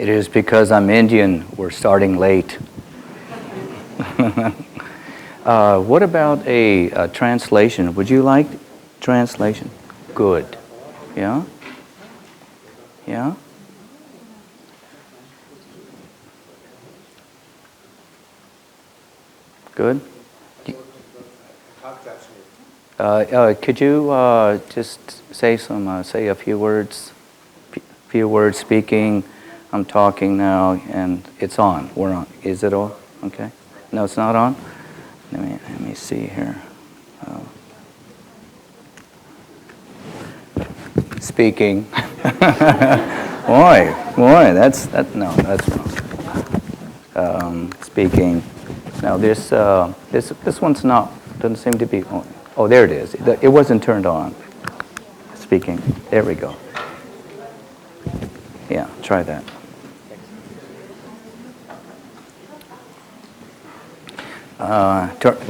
It is because I'm Indian, we're starting late. What about a translation? Would you like translation? Good. Yeah? Yeah? Good? Could you just say say a few words? Few words speaking. I'm talking now, and it's on. We're on. Is it on? Okay. No, it's not on. Let me see here. Speaking. boy, that's wrong. Speaking. Now this one's not. Doesn't seem to be. Oh, there it is. It wasn't turned on. Speaking. There we go. Yeah, try that.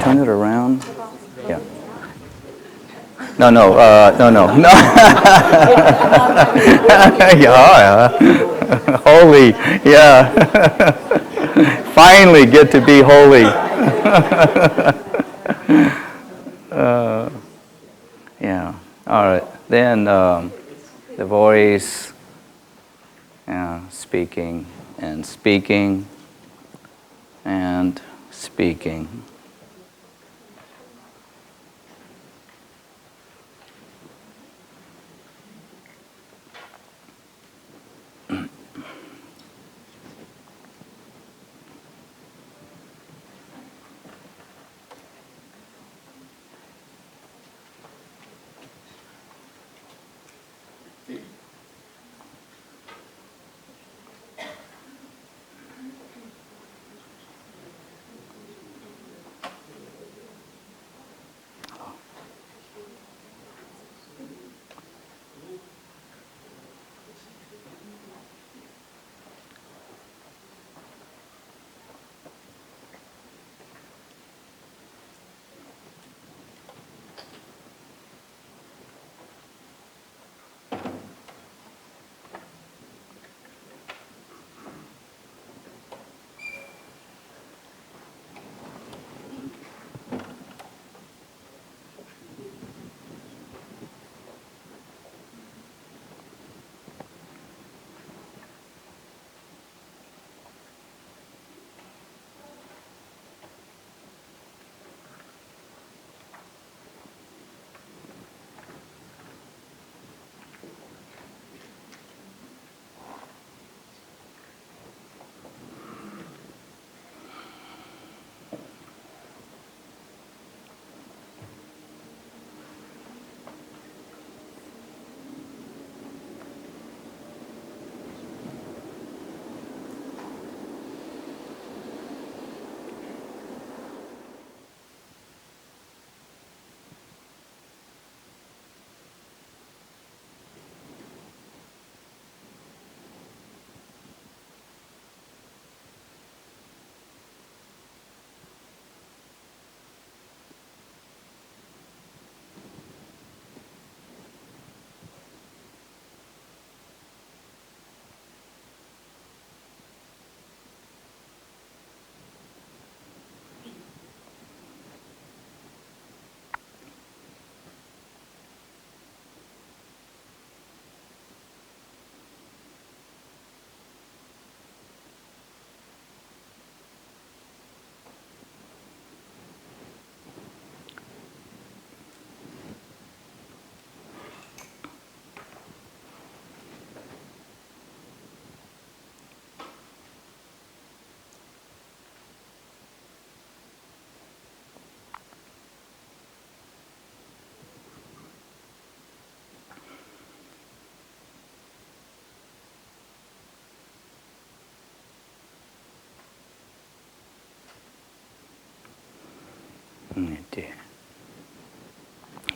Turn it around. Yeah. No. Yeah. Holy. Yeah. Finally get to be holy. Yeah. All right. Then the voice. Speaking and speaking and speaking.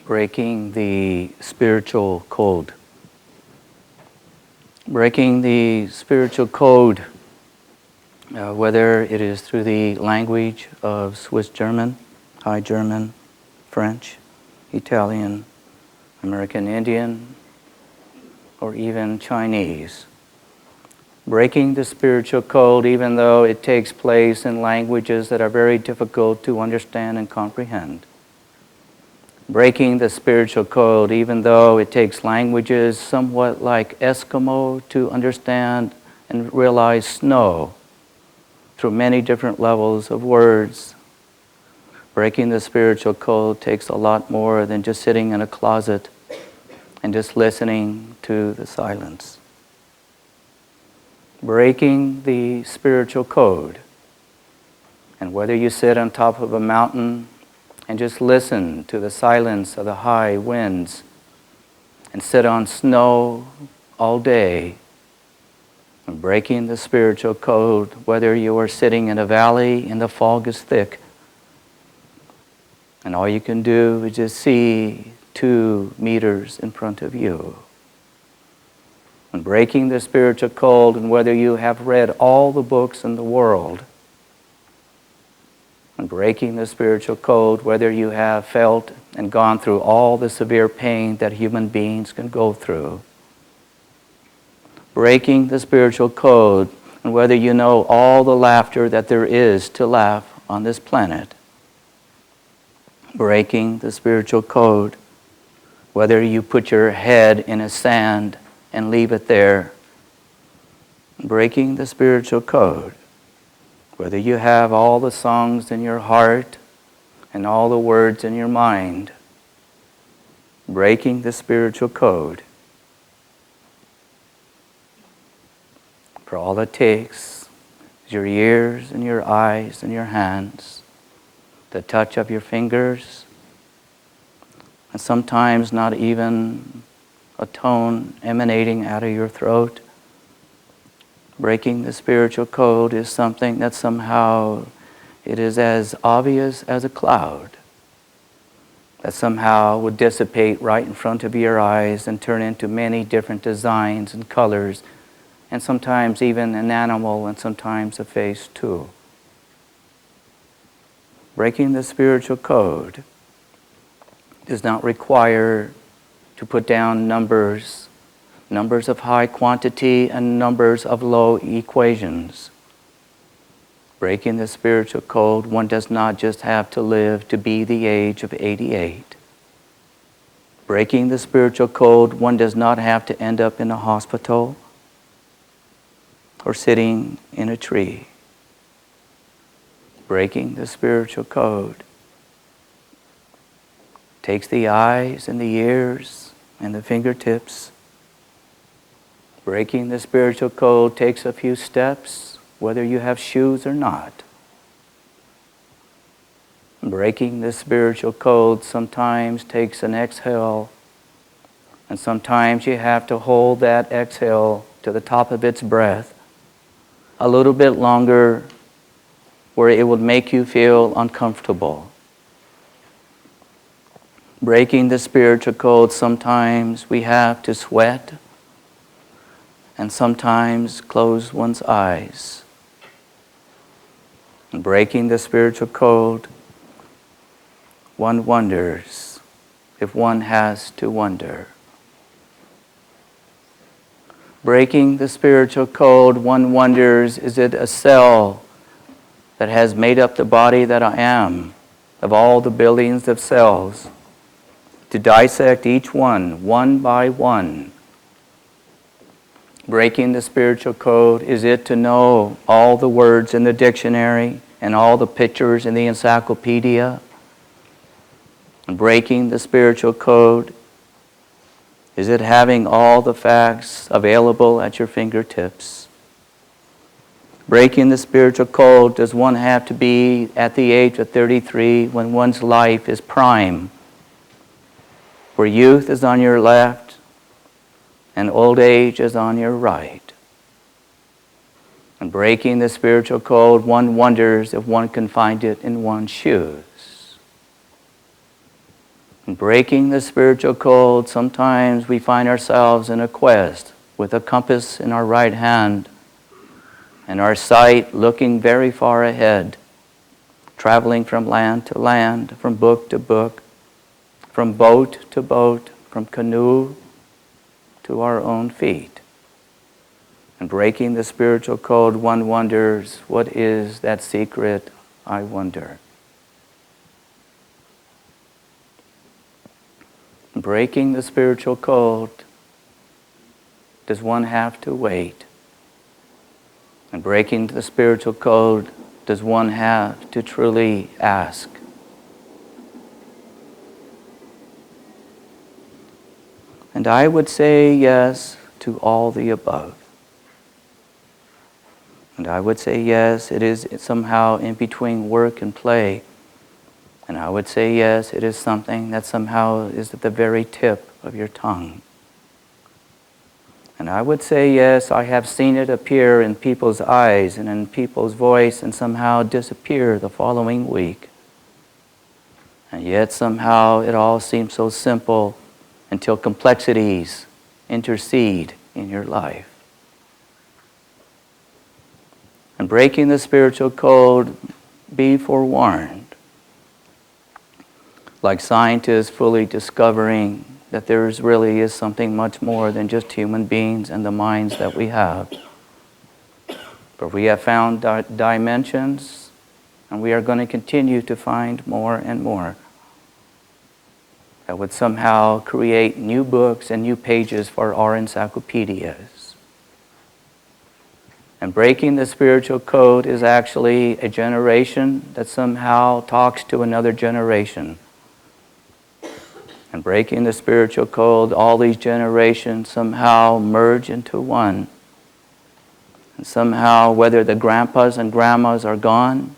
Breaking the spiritual code. Breaking the spiritual code, whether it is through the language of Swiss German, High German, French, Italian, American Indian, or even Chinese. Breaking the spiritual code, even though it takes place in languages that are very difficult to understand and comprehend. Breaking the spiritual code, even though it takes languages somewhat like Eskimo to understand and realize snow through many different levels of words. Breaking the spiritual code takes a lot more than just sitting in a closet and just listening to the silence. Breaking the spiritual code. And whether you sit on top of a mountain and just listen to the silence of the high winds and sit on snow all day, and breaking the spiritual code, whether you are sitting in a valley and the fog is thick and all you can do is just see 2 meters in front of you. And breaking the spiritual code, and whether you have read all the books in the world, and breaking the spiritual code, whether you have felt and gone through all the severe pain that human beings can go through. Breaking the spiritual code, and whether you know all the laughter that there is to laugh on this planet. Breaking the spiritual code, whether you put your head in a sand and leave it there. Breaking the spiritual code, whether you have all the songs in your heart and all the words in your mind. Breaking the spiritual code. For all it takes is your ears and your eyes and your hands, the touch of your fingers, and sometimes not even a tone emanating out of your throat. Breaking the spiritual code is something that somehow it is as obvious as a cloud, that somehow would dissipate right in front of your eyes and turn into many different designs and colors, and sometimes even an animal and sometimes a face too. Breaking the spiritual code does not require to put down numbers of high quantity and numbers of low equations. Breaking the spiritual code, one does not just have to live to be the age of 88. Breaking the spiritual code, one does not have to end up in a hospital or sitting in a tree. Breaking the spiritual code takes the eyes and the ears and the fingertips. Breaking the spiritual code takes a few steps, whether you have shoes or not. Breaking the spiritual code sometimes takes an exhale, and sometimes you have to hold that exhale to the top of its breath a little bit longer, where it would make you feel uncomfortable. Breaking the spiritual code, sometimes we have to sweat and sometimes close one's eyes. And breaking the spiritual code, one wonders if one has to wonder. Breaking the spiritual code, one wonders, is it a cell that has made up the body that I am, of all the billions of cells, to dissect each one by one. Breaking the spiritual code, is it to know all the words in the dictionary and all the pictures in the encyclopedia? And breaking the spiritual code, is it having all the facts available at your fingertips? Breaking the spiritual code, does one have to be at the age of 33 when one's life is prime, where youth is on your left and old age is on your right? And breaking the spiritual code, one wonders if one can find it in one's shoes. And breaking the spiritual code, sometimes we find ourselves in a quest with a compass in our right hand and our sight looking very far ahead, traveling from land to land, from book to book, from boat to boat, from canoe to our own feet. And breaking the spiritual code, one wonders, what is that secret, I wonder. Breaking the spiritual code, does one have to wait? And breaking the spiritual code, does one have to truly ask? And I would say yes to all the above. And I would say yes, it is somehow in between work and play. And I would say yes, it is something that somehow is at the very tip of your tongue. And I would say yes, I have seen it appear in people's eyes and in people's voice and somehow disappear the following week. And yet somehow it all seems so simple until complexities intercede in your life. And breaking the spiritual code, be forewarned. Like scientists fully discovering that there really is something much more than just human beings and the minds that we have. But we have found dimensions, and we are going to continue to find more and more that would somehow create new books and new pages for our encyclopedias. And breaking the spiritual code is actually a generation that somehow talks to another generation. And breaking the spiritual code, all these generations somehow merge into one. And somehow, whether the grandpas and grandmas are gone,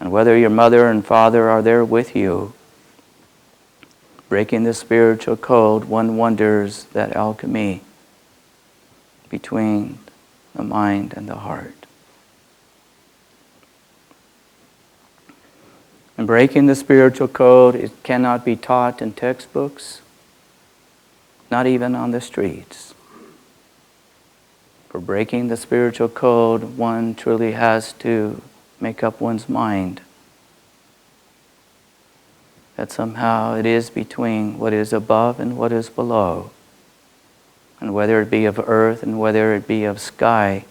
and whether your mother and father are there with you, breaking the spiritual code, one wonders that alchemy between the mind and the heart. And breaking the spiritual code, it cannot be taught in textbooks, not even on the streets. For breaking the spiritual code, one truly has to make up one's mind that somehow it is between what is above and what is below, and whether it be of earth and whether it be of sky,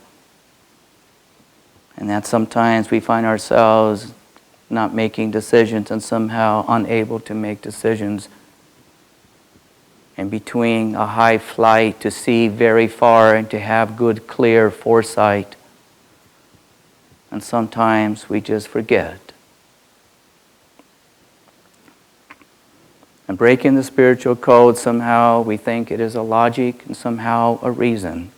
and that sometimes we find ourselves not making decisions and somehow unable to make decisions in between a high flight to see very far and to have good, clear foresight. And sometimes we just forget. And breaking the spiritual code, somehow we think it is a logic and somehow a reason.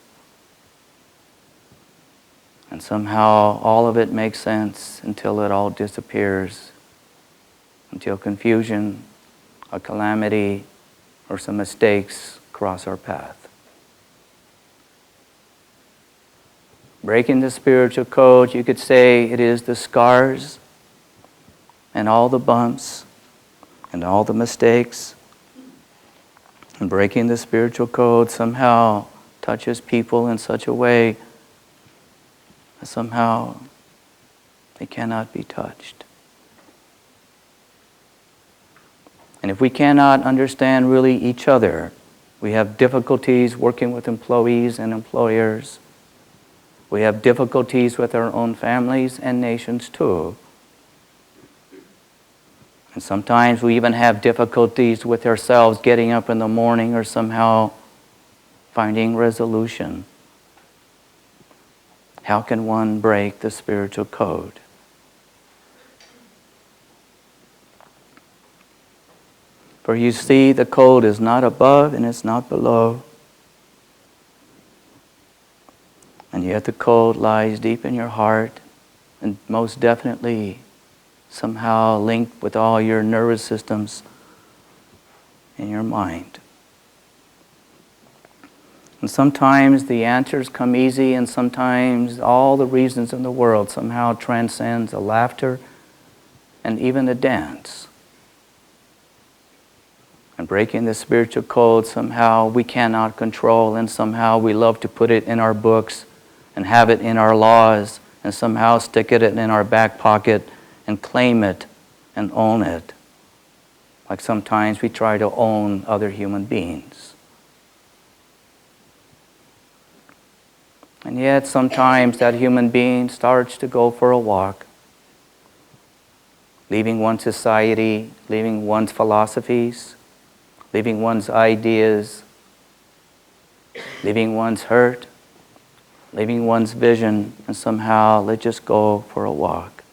And somehow all of it makes sense until it all disappears, until confusion, a calamity, or some mistakes cross our path. Breaking the spiritual code, you could say it is the scars and all the bumps and all the mistakes. And breaking the spiritual code somehow touches people in such a way somehow they cannot be touched. And if we cannot understand really each other, we have difficulties working with employees and employers. We have difficulties with our own families and nations too. And sometimes we even have difficulties with ourselves getting up in the morning or somehow finding resolution. How can one break the spiritual code? For you see, the code is not above and it's not below. And yet the code lies deep in your heart and most definitely somehow linked with all your nervous systems in your mind. And sometimes the answers come easy, and sometimes all the reasons in the world somehow transcends a laughter and even a dance. And breaking the spiritual code, somehow we cannot control, and somehow we love to put it in our books and have it in our laws and somehow stick it in our back pocket and claim it and own it. Like sometimes we try to own other human beings. And yet sometimes that human being starts to go for a walk, leaving one's society, leaving one's philosophies, leaving one's ideas, leaving one's hurt, leaving one's vision, and somehow let's just go for a walk.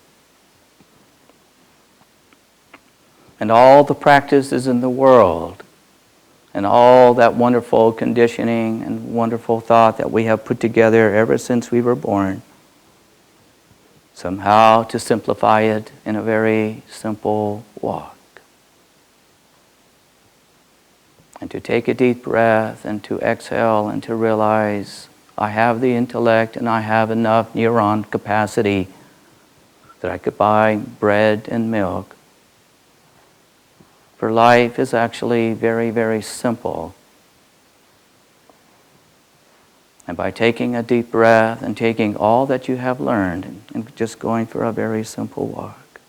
And all the practices in the world, and all that wonderful conditioning and wonderful thought that we have put together ever since we were born, somehow to simplify it in a very simple walk. And to take a deep breath and to exhale and to realize I have the intellect and I have enough neuron capacity that I could buy bread and milk. For life is actually very, very simple. And by taking a deep breath and taking all that you have learned and just going for a very simple walk.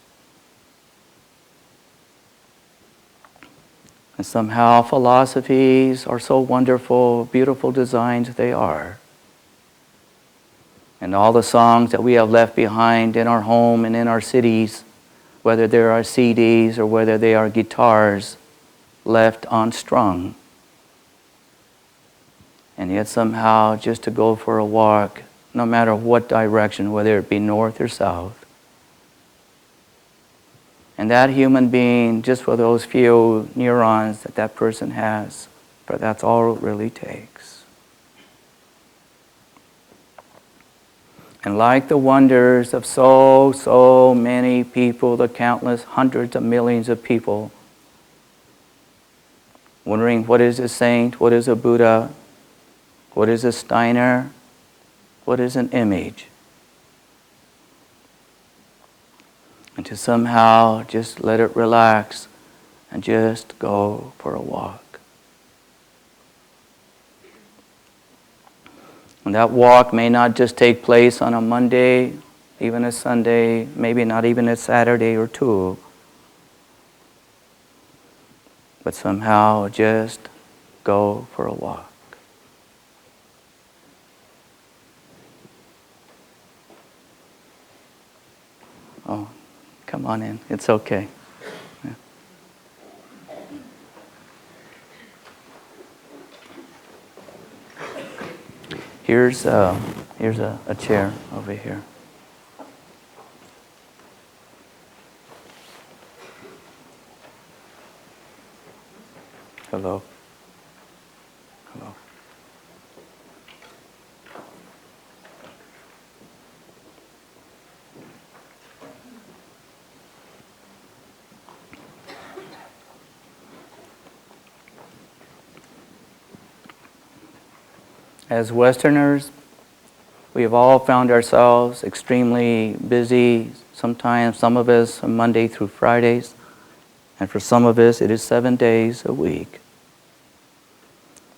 And somehow philosophies are so wonderful, beautiful designs they are. And all the songs that we have left behind in our home and in our cities, whether they are CDs or whether they are guitars left unstrung. And yet somehow just to go for a walk, no matter what direction, whether it be north or south. And that human being, just for those few neurons that that person has, but that's all it really takes. And like the wonders of so many people, the countless hundreds of millions of people, wondering what is a saint, what is a Buddha, what is a Steiner, what is an image? And to somehow just let it relax and just go for a walk. And that walk may not just take place on a Monday, even a Sunday, maybe not even a Saturday or two. But somehow just go for a walk. Oh, come on in. It's okay. Yeah. Here's a chair over here. Hello. Hello. As Westerners, we have all found ourselves extremely busy. Sometimes, some of us, from Monday through Fridays, and for some of us, it is 7 days a week.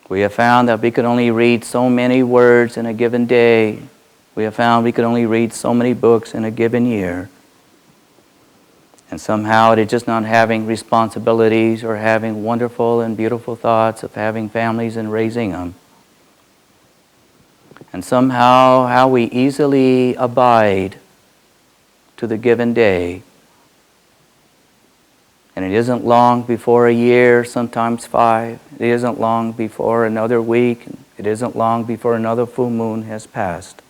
We have found that we could only read so many words in a given day. We have found we could only read so many books in a given year. And somehow it is just not having responsibilities or having wonderful and beautiful thoughts of having families and raising them. And somehow how we easily abide to the given day. And it isn't long before a year, sometimes 5. It isn't long before another week. It isn't long before another full moon has passed.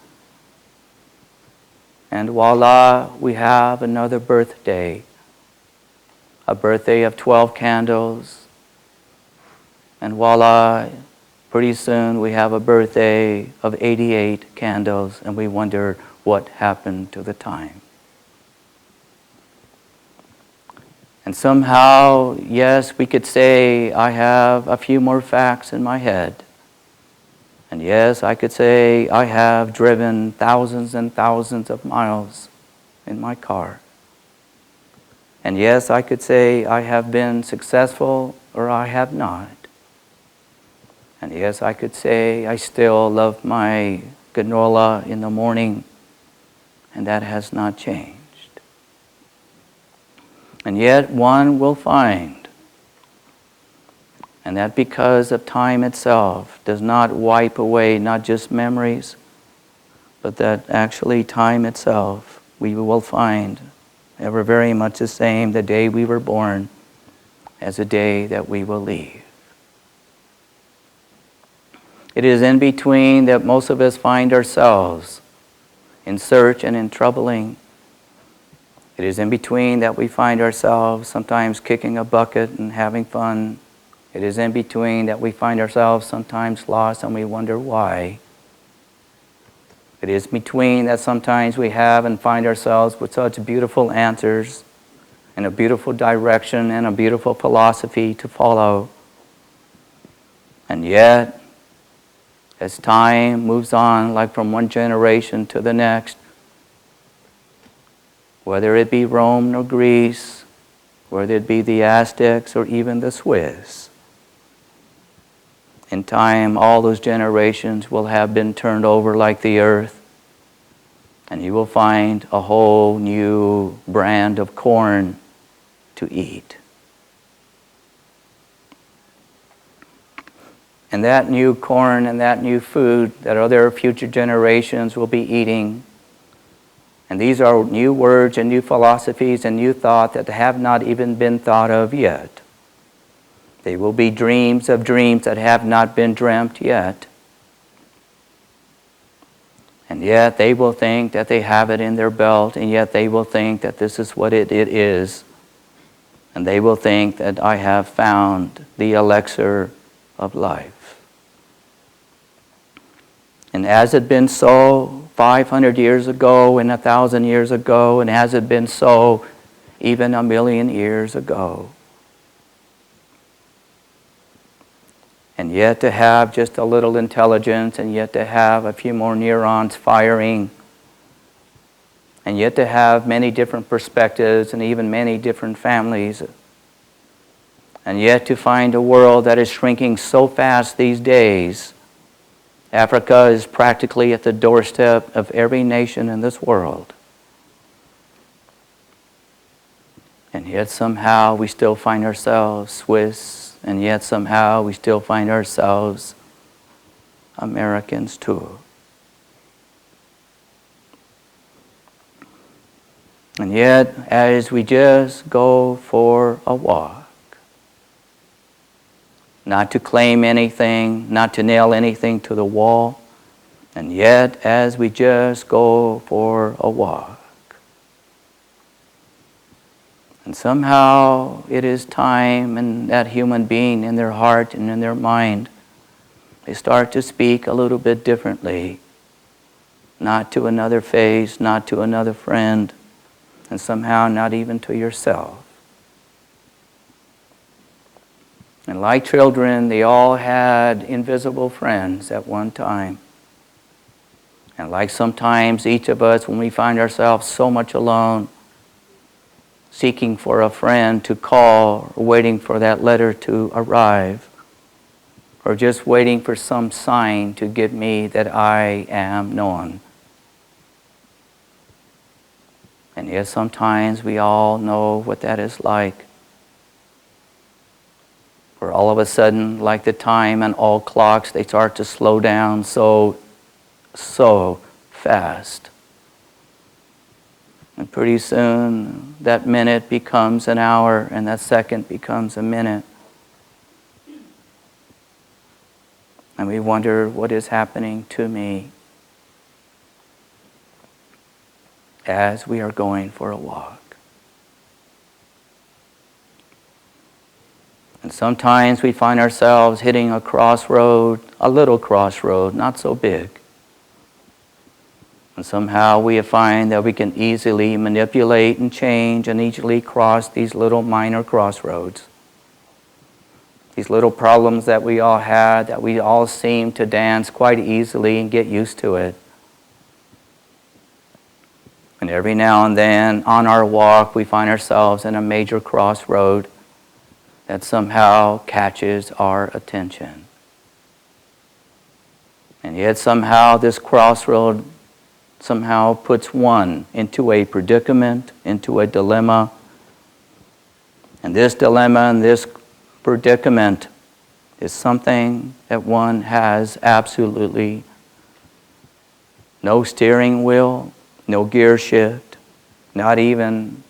And voila, we have another birthday. A birthday of 12 candles. And voila, pretty soon we have a birthday of 88 candles, and we wonder what happened to the time. And somehow, yes, we could say, I have a few more facts in my head. And yes, I could say, I have driven thousands and thousands of miles in my car. And yes, I could say, I have been successful or I have not. And yes, I could say, I still love my granola in the morning, and that has not changed. And yet one will find, and that because of time itself does not wipe away not just memories, but that actually time itself, we will find ever very much the same the day we were born as the day that we will leave. It is in between that most of us find ourselves in search and in troubling. It is in between that we find ourselves sometimes kicking a bucket and having fun. It is in between that we find ourselves sometimes lost and we wonder why. It is between that sometimes we have and find ourselves with such beautiful answers and a beautiful direction and a beautiful philosophy to follow. And yet, as time moves on, like from one generation to the next, whether it be Rome or Greece, whether it be the Aztecs or even the Swiss, in time all those generations will have been turned over like the earth, and you will find a whole new brand of corn to eat. And that new corn and that new food that other future generations will be eating, and these are new words and new philosophies and new thought that have not even been thought of yet. They will be dreams of dreams that have not been dreamt yet. And yet they will think that they have it in their belt, and yet they will think that this is what it is. And they will think that I have found the elixir of life. And has it been so 500 years ago and 1,000 years ago, and has it been so even 1,000,000 years ago? And yet to have just a little intelligence, and yet to have a few more neurons firing, and yet to have many different perspectives and even many different families, and yet to find a world that is shrinking so fast these days. Africa is practically at the doorstep of every nation in this world. And yet somehow we still find ourselves Swiss, and yet somehow we still find ourselves Americans too. And yet, as we just go for a walk, not to claim anything, not to nail anything to the wall, and yet as we just go for a walk, and somehow it is time, and that human being in their heart and in their mind, they start to speak a little bit differently, not to another face, not to another friend, and somehow not even to yourself. And like children, they all had invisible friends at one time. And like sometimes each of us, when we find ourselves so much alone, seeking for a friend to call, or waiting for that letter to arrive, or just waiting for some sign to give me that I am known. And yet sometimes we all know what that is like. Where all of a sudden, like the time and all clocks, they start to slow down so fast. And pretty soon, that minute becomes an hour, and that second becomes a minute. And we wonder, what is happening to me as we are going for a walk? And sometimes we find ourselves hitting a crossroad, a little crossroad, not so big. And somehow we find that we can easily manipulate and change and easily cross these little minor crossroads. These little problems that we all had, that we all seem to dance quite easily and get used to it. And every now and then on our walk we find ourselves in a major crossroad that somehow catches our attention. And yet somehow this crossroad somehow puts one into a predicament, into a dilemma. And this dilemma and this predicament is something that one has absolutely No steering wheel, no gear shift, not even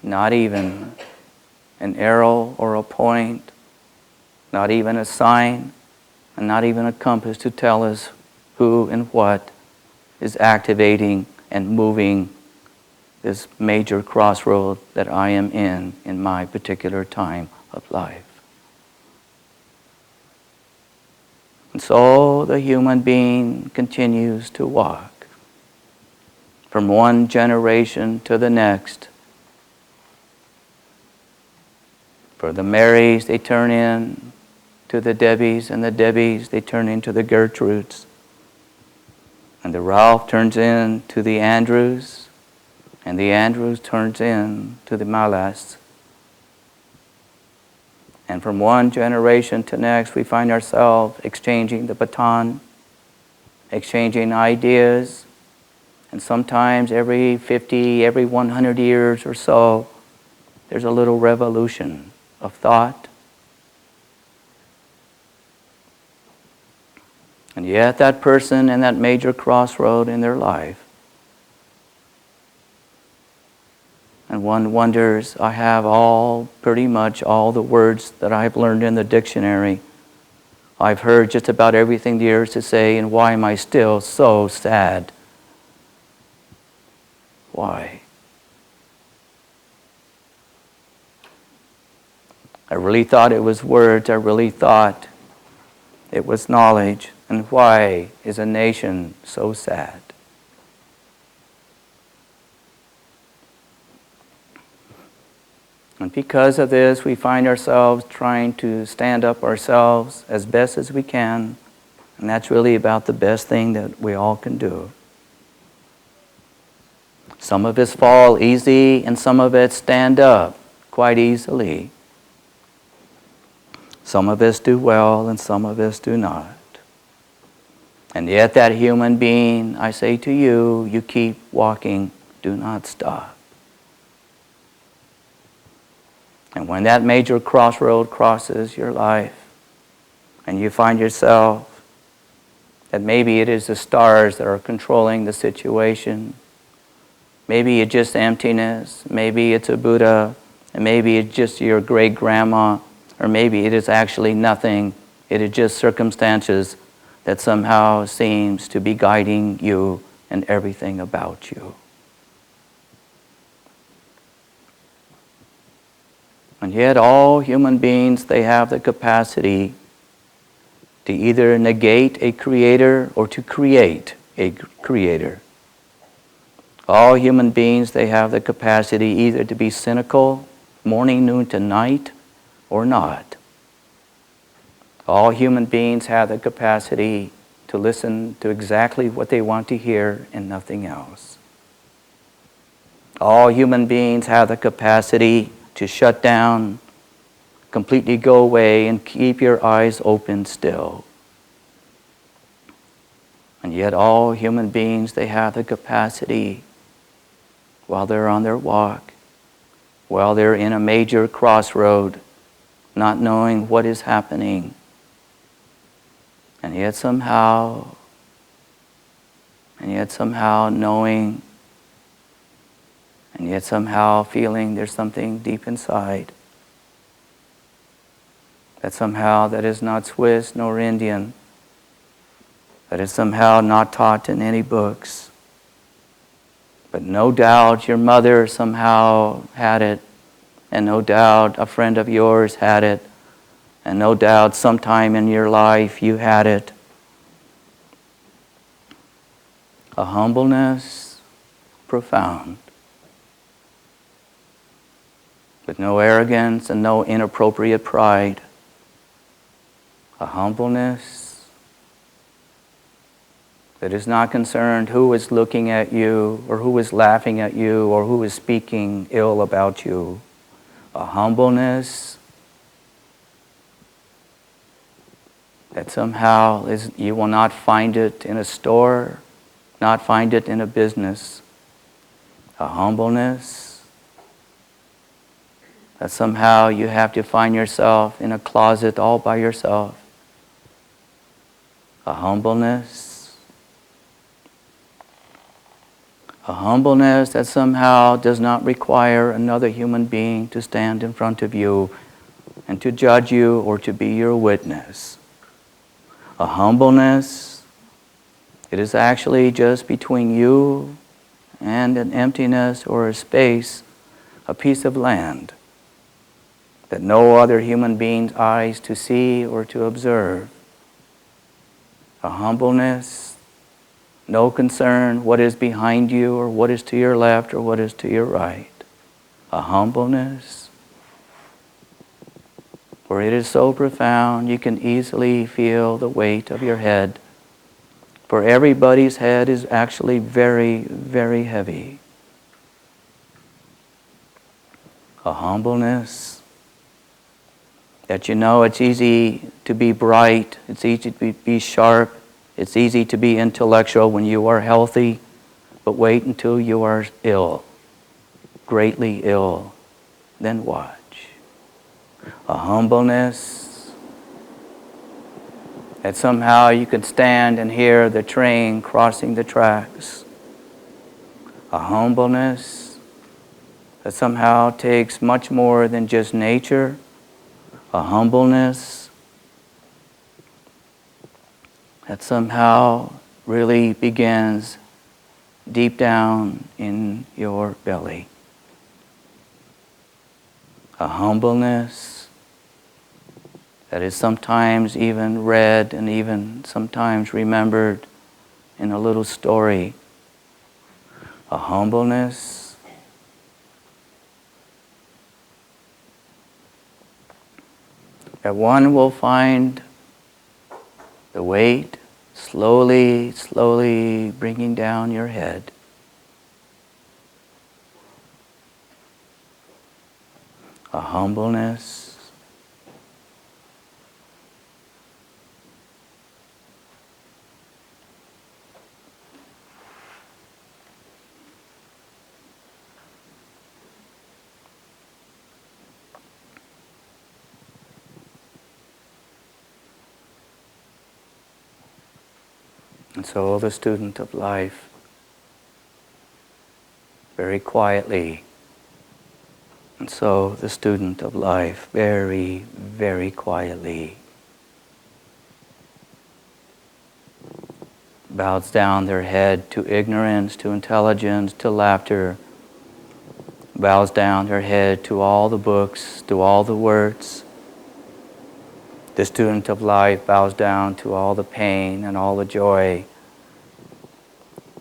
an arrow or a point, not even a sign, and not even a compass to tell us who and what is activating and moving this major crossroad that I am in my particular time of life. And so the human being continues to walk from one generation to the next. For the Marys, they turn in to the Debbies, and the Debbies, they turn into the Gertrudes. And the Ralph turns in to the Andrews, and the Andrews turns in to the Malas. And from one generation to next, we find ourselves exchanging the baton, exchanging ideas, and sometimes every 50, every 100 years or so, there's a little revolution of thought. And yet that person in that major crossroad in their life, and one wonders, I have pretty much all the words that I've learned in the dictionary. I've heard just about everything there is to say, and why am I still so sad? Why? I really thought it was words. I really thought it was knowledge. And why is a nation so sad? And because of this, we find ourselves trying to stand up ourselves as best as we can. And that's really about the best thing that we all can do. Some of us fall easy, and some of us stand up quite easily. Some of us do well, and some of us do not. And yet that human being, I say to you, you keep walking, do not stop. And when that major crossroad crosses your life, and you find yourself that maybe it is the stars that are controlling the situation, maybe it's just emptiness, maybe it's a Buddha, and maybe it's just your great-grandma, or maybe it is actually nothing, it is just circumstances that somehow seems to be guiding you and everything about you. And yet all human beings, they have the capacity to either negate a creator or to create a creator. All human beings, they have the capacity either to be cynical, morning, noon to night, or not. All human beings have the capacity to listen to exactly what they want to hear and nothing else. All human beings have the capacity to shut down, completely go away, and keep your eyes open still. And yet all human beings, they have the capacity, while they're on their walk, while they're in a major crossroad, not knowing what is happening, and yet somehow knowing, and yet somehow feeling there's something deep inside that somehow that is not Swiss nor Indian, that is somehow not taught in any books. But no doubt your mother somehow had it, and no doubt a friend of yours had it, and no doubt sometime in your life you had it. A humbleness profound, with no arrogance and no inappropriate pride. A humbleness that is not concerned who is looking at you, or who is laughing at you, or who is speaking ill about you. A humbleness that somehow you will not find it in a store, not find it in a business. A humbleness that somehow you have to find yourself in a closet all by yourself. a humbleness that somehow does not require another human being to stand in front of you and to judge you or to be your witness. A humbleness, it is actually just between you and an emptiness or a space, a piece of land that no other human being's eyes to see or to observe. A humbleness, no concern what is behind you or what is to your left or what is to your right. A humbleness where it is so profound you can easily feel the weight of your head. For everybody's head is actually very, very heavy. A humbleness that you know it's easy to be bright, it's easy to be sharp, it's easy to be intellectual when you are healthy, but wait until you are ill, greatly ill, then watch. A humbleness that somehow you can stand and hear the train crossing the tracks. A humbleness that somehow takes much more than just nature. A humbleness that somehow really begins deep down in your belly. A humbleness that is sometimes even read and even sometimes remembered in a little story. A humbleness that one will find the weight slowly, slowly bringing down your head. A humbleness and so the student of life, very quietly, and so the student of life, very, very quietly, bows down their head to ignorance, to intelligence, to laughter, bows down their head to all the books, to all the words. The student of life bows down to all the pain and all the joy.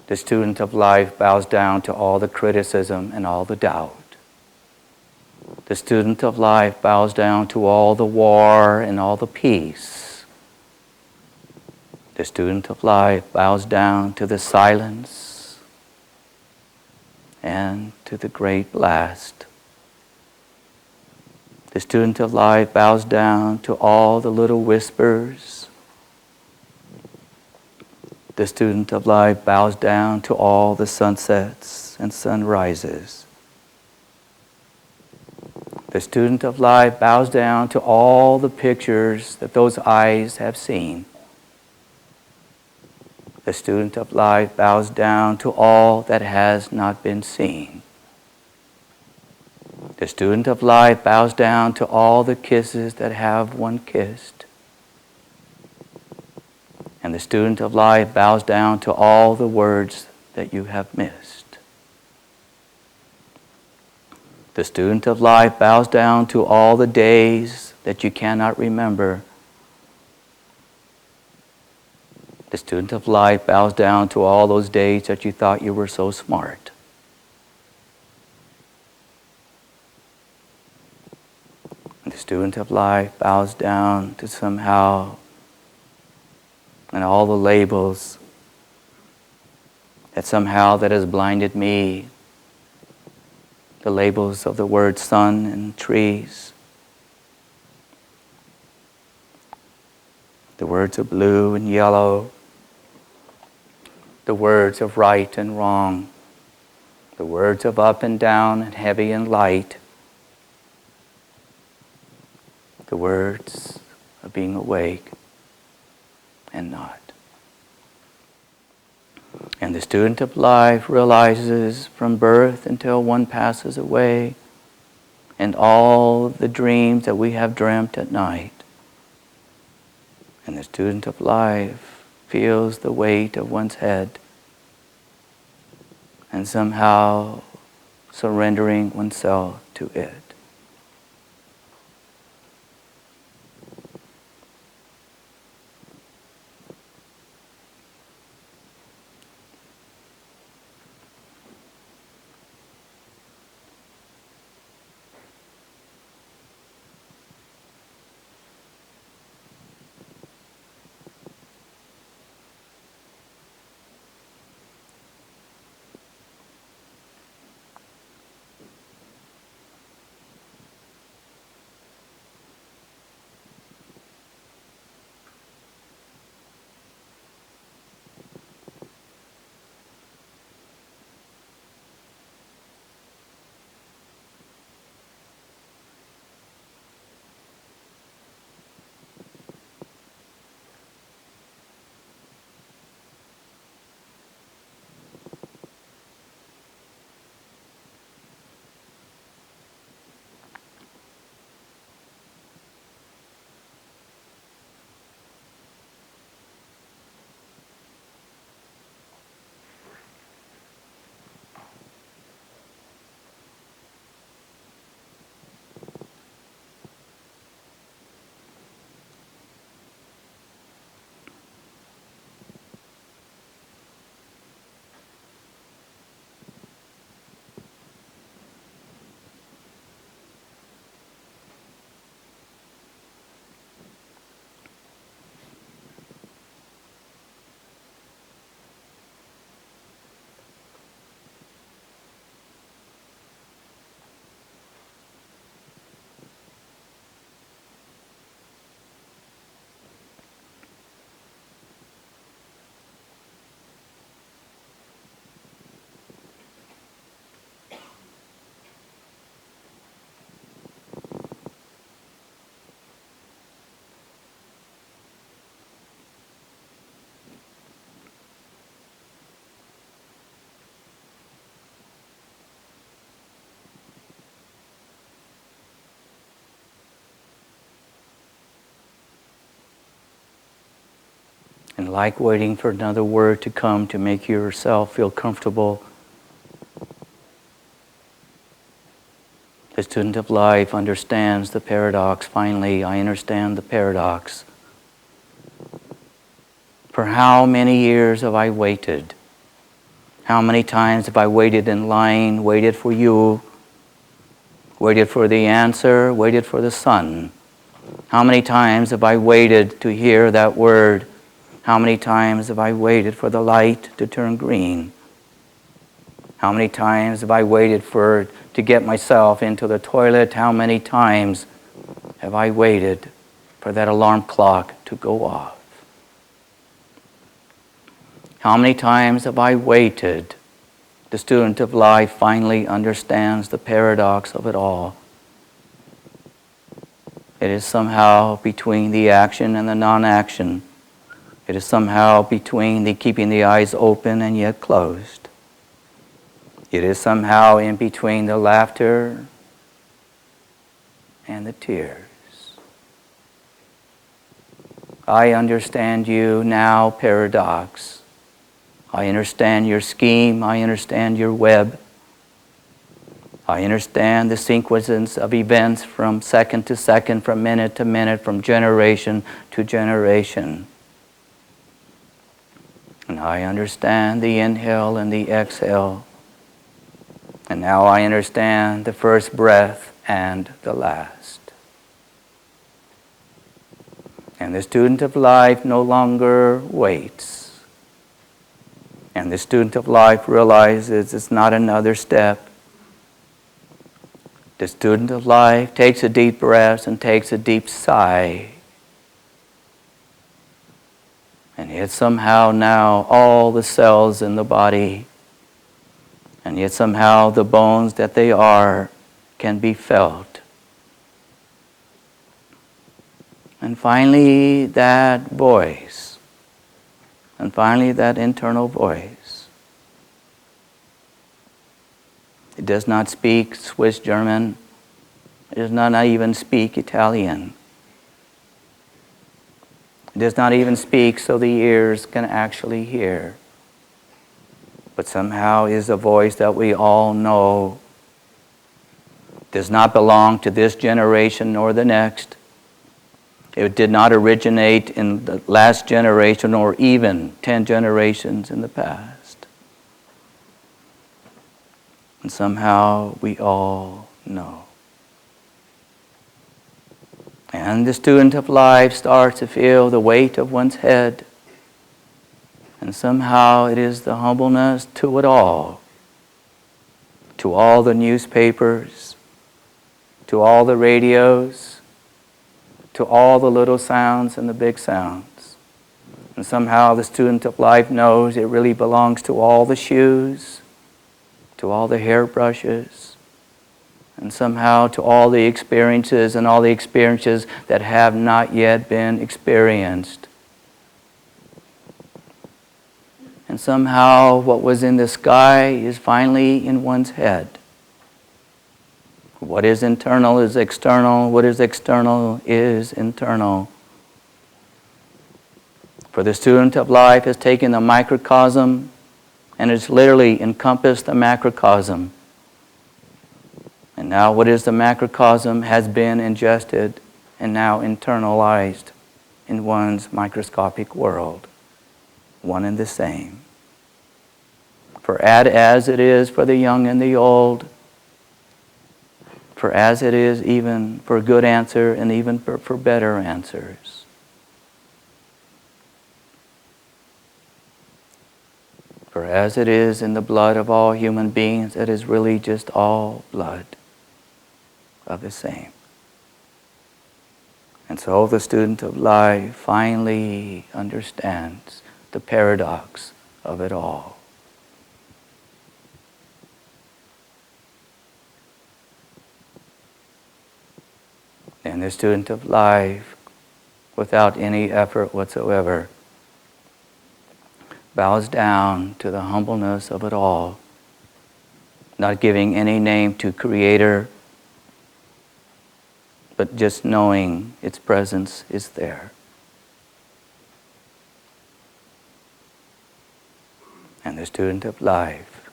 The student of life bows down to all the criticism and all the doubt. The student of life bows down to all the war and all the peace. The student of life bows down to the silence and to the great blast. The student of life bows down to all the little whispers. The student of life bows down to all the sunsets and sunrises. The student of life bows down to all the pictures that those eyes have seen. The student of life bows down to all that has not been seen. The student of life bows down to all the kisses that have one kissed. And the student of life bows down to all the words that you have missed. The student of life bows down to all the days that you cannot remember. The student of life bows down to all those days that you thought you were so smart. And the student of life bows down to somehow and all the labels that somehow that has blinded me. The labels of the word sun and trees. The words of blue and yellow. The words of right and wrong. The words of up and down and heavy and light. The words of being awake and not. And the student of life realizes from birth until one passes away, and all the dreams that we have dreamt at night. And the student of life feels the weight of one's head, and somehow surrendering oneself to it. And like waiting for another word to come to make yourself feel comfortable, the student of life understands the paradox. Finally, I understand the paradox. For how many years have I waited? How many times have I waited in line, waited for you, waited for the answer, waited for the sun? How many times have I waited to hear that word? How many times have I waited for the light to turn green? How many times have I waited to get myself into the toilet? How many times have I waited for that alarm clock to go off? How many times have I waited? The student of life finally understands the paradox of it all. It is somehow between the action and the non-action. It is somehow between the keeping the eyes open and yet closed. It is somehow in between the laughter and the tears. I understand you now, paradox. I understand your scheme. I understand your web. I understand the sequences of events from second to second, from minute to minute, from generation to generation. And I understand the inhale and the exhale. And now I understand the first breath and the last. And the student of life no longer waits. And the student of life realizes it's not another step. The student of life takes a deep breath and takes a deep sigh. And yet somehow now all the cells in the body, and yet somehow the bones that they are can be felt. And finally that voice, and finally that internal voice It does not speak Swiss German. It does not even speak Italian. It does not even speak so the ears can actually hear. But somehow is a voice that we all know does not belong to this generation nor the next. It did not originate in the last generation or even 10 generations in the past. And somehow we all know. And the student of life starts to feel the weight of one's head. And somehow it is the humbleness to it all the newspapers, to all the radios, to all the little sounds and the big sounds. And somehow the student of life knows it really belongs to all the shoes, to all the hairbrushes, and somehow to all the experiences and all the experiences that have not yet been experienced. And somehow what was in the sky is finally in one's head. What is internal is external. What is external is internal. For the student of life has taken the microcosm and has literally encompassed the macrocosm. And now what is the macrocosm has been ingested and now internalized in one's microscopic world. One and the same. For as it is for the young and the old, for as it is even for good answer and even for better answers. For as it is in the blood of all human beings, it is really just all blood of the same. And so the student of life finally understands the paradox of it all. And the student of life, without any effort whatsoever, bows down to the humbleness of it all, not giving any name to Creator, but just knowing its presence is there. And the student of life,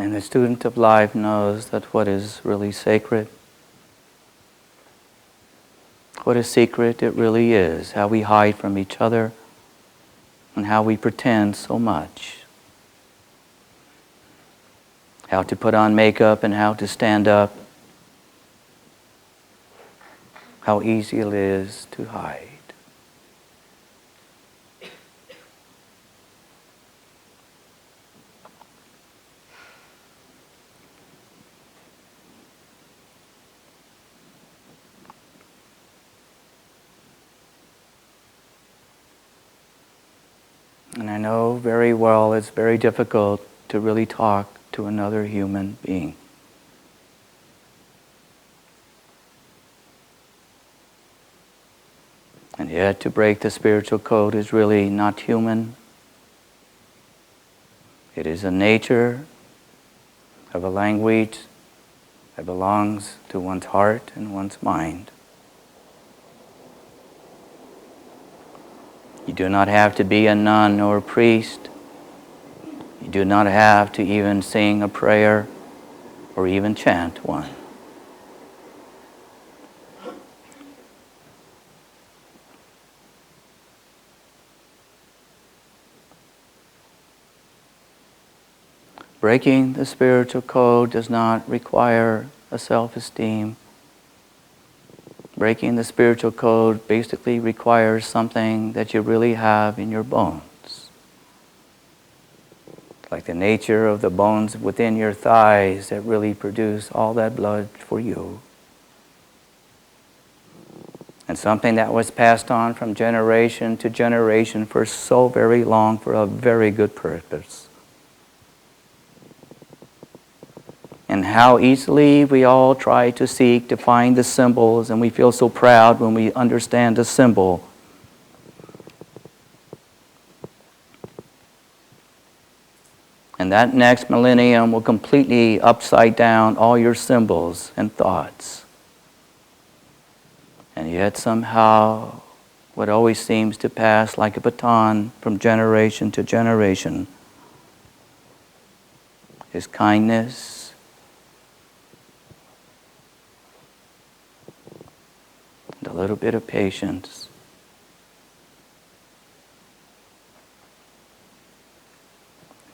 and the student of life knows that what is really sacred, what is secret it really is, how we hide from each other and how we pretend so much. How to put on makeup and how to stand up. How easy it is to hide. And I know very well it's very difficult to really talk to another human being. And yet to break the spiritual code is really not human. It is a nature of a language that belongs to one's heart and one's mind. You do not have to be a nun or a priest. You do not have to even sing a prayer or even chant one. Breaking the spiritual code does not require a self-esteem. Breaking the spiritual code basically requires something that you really have in your bones. like the nature of the bones within your thighs that really produce all that blood for you. And something that was passed on from generation to generation for so very long for a very good purpose. And how easily we all try to seek to find the symbols, and we feel so proud when we understand the symbol. And that next millennium will completely upside down all your symbols and thoughts. And yet somehow, what always seems to pass like a baton from generation to generation is kindness, and a little bit of patience,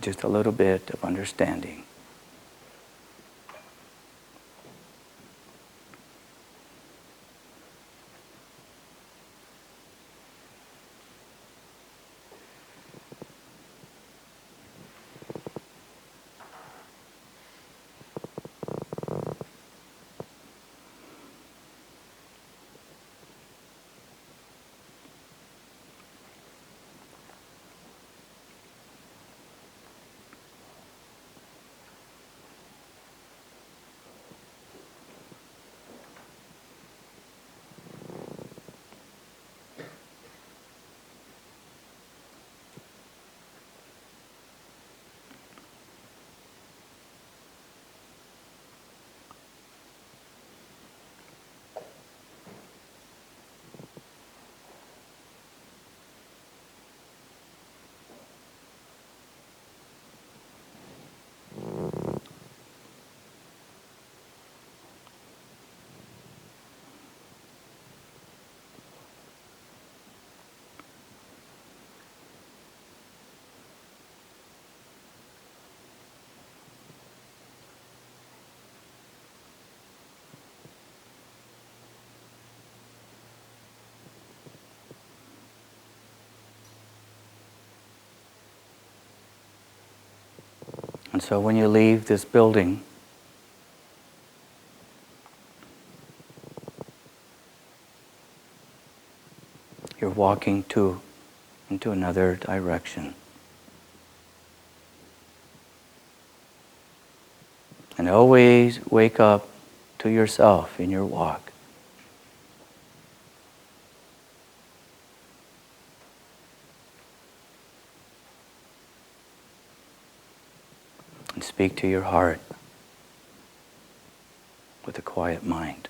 just a little bit of understanding. And so when you leave this building, you're walking into another direction. And always wake up to yourself in your walk. And speak to your heart with a quiet mind.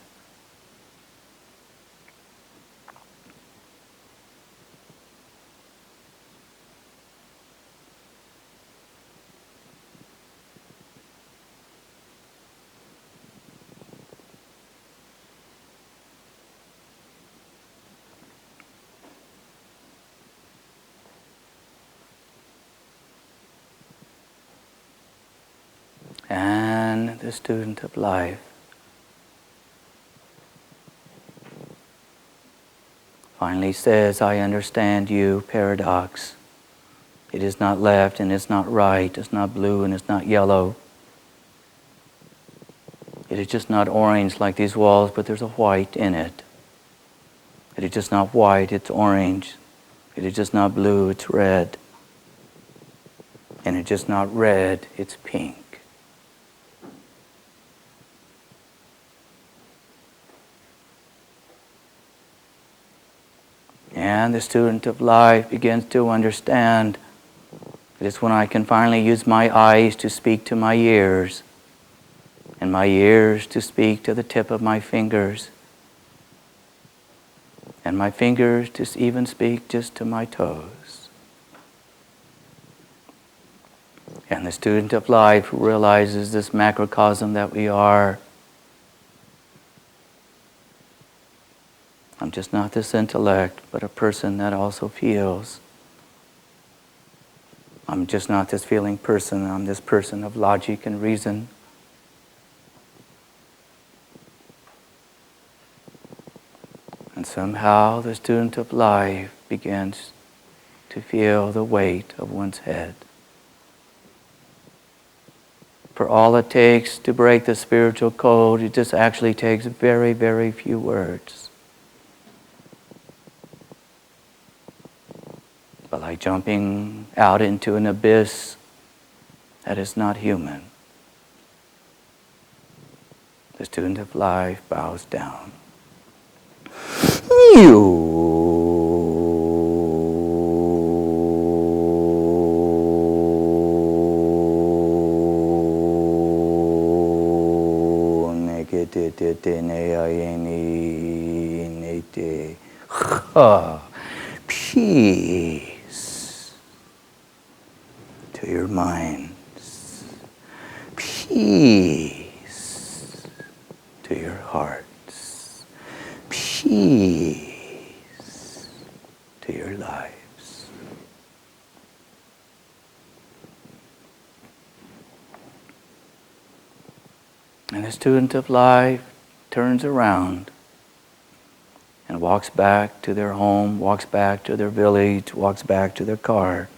And the student of life finally says, I understand you, paradox. It is not left and it's not right, it's not blue and it's not yellow. It is just not orange like these walls, but there's a white in it. It is just not white, it's orange. It is just not blue, it's red. And it's just not red, it's pink. And the student of life begins to understand it is when I can finally use my eyes to speak to my ears, and my ears to speak to the tip of my fingers, and my fingers to even speak just to my toes. And the student of life realizes this macrocosm that we are. I'm just not this intellect, but a person that also feels. I'm just not this feeling person, I'm this person of logic and reason. And somehow the student of life begins to feel the weight of one's head. For all it takes to break the spiritual code, it just actually takes very, very few words. But like jumping out into an abyss that is not human, the student of life bows down. Peace to your minds. Peace to your hearts. Peace to your lives. And the student of life turns around and walks back to their home, walks back to their village, walks back to their car.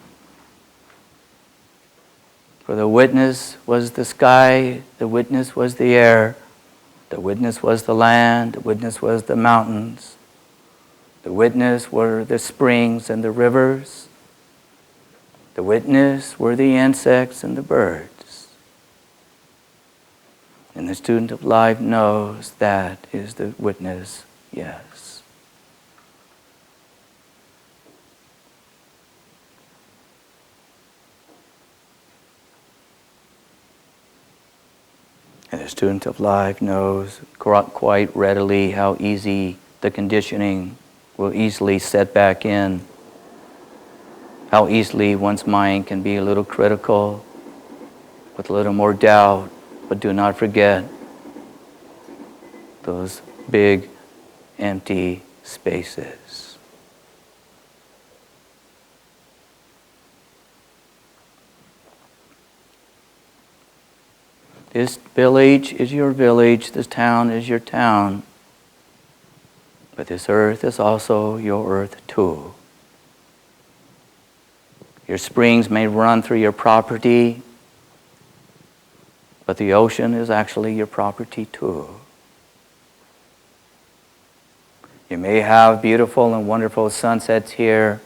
For the witness was the sky, the witness was the air, the witness was the land, the witness was the mountains, the witness were the springs and the rivers, the witness were the insects and the birds. And the student of life knows that is the witness, yes. And the student of life knows quite readily how easy the conditioning will easily set back in, how easily one's mind can be a little critical, with a little more doubt, but do not forget those big, empty spaces. This village is your village, this town is your town, but this earth is also your earth too. Your springs may run through your property, but the ocean is actually your property too. You may have beautiful and wonderful sunsets here,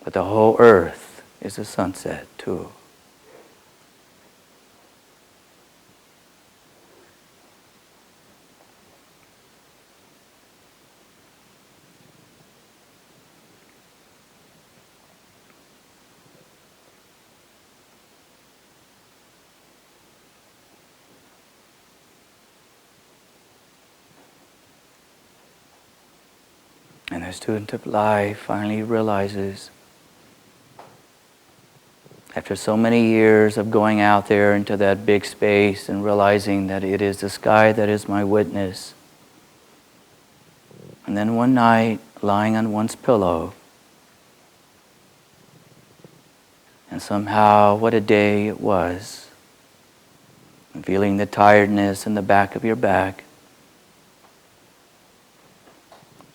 but the whole earth is a sunset too. And the student of life finally realizes, after so many years of going out there into that big space and realizing that it is the sky that is my witness, and then one night, lying on one's pillow, and somehow, what a day it was, and feeling the tiredness in the back of your back,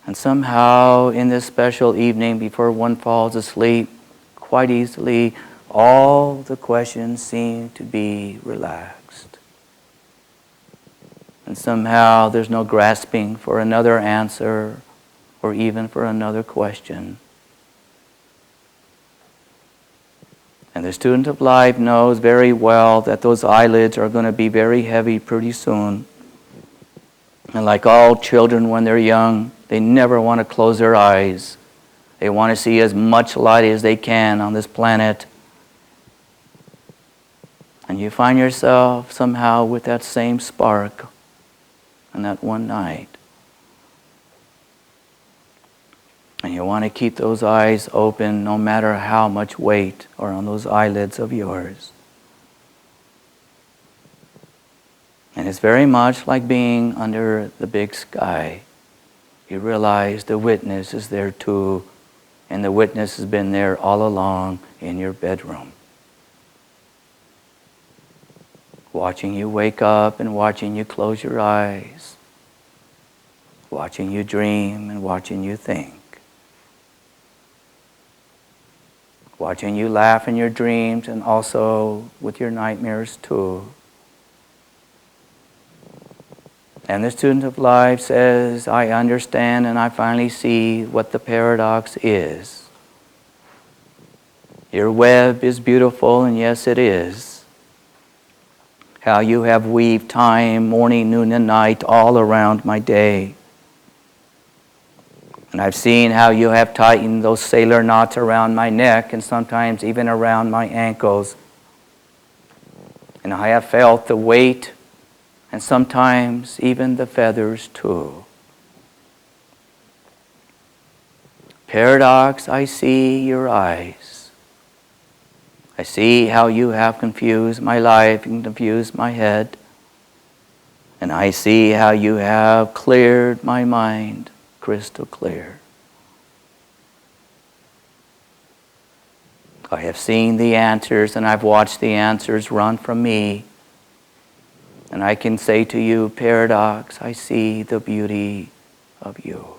and somehow, in this special evening before one falls asleep, quite easily, all the questions seem to be relaxed. And somehow, there's no grasping for another answer or even for another question. And the student of life knows very well that those eyelids are going to be very heavy pretty soon. And like all children when they're young, they never want to close their eyes. They want to see as much light as they can on this planet. And you find yourself somehow with that same spark on that one night. And you want to keep those eyes open no matter how much weight are on those eyelids of yours. And it's very much like being under the big sky. You realize the witness is there too, and the witness has been there all along in your bedroom. Watching you wake up and watching you close your eyes. Watching you dream and watching you think. watching you laugh in your dreams and also with your nightmares too. And the student of life says, I understand and I finally see what the paradox is. Your web is beautiful, and yes it is. How you have weaved time, morning, noon, and night all around my day. And I've seen how you have tightened those sailor knots around my neck and sometimes even around my ankles. And I have felt the weight and sometimes even the feathers too. Paradox, I see your eyes. I see how you have confused my life and confused my head. And I see how you have cleared my mind crystal clear. I have seen the answers and I've watched the answers run from me. And I can say to you, paradox, I see the beauty of you.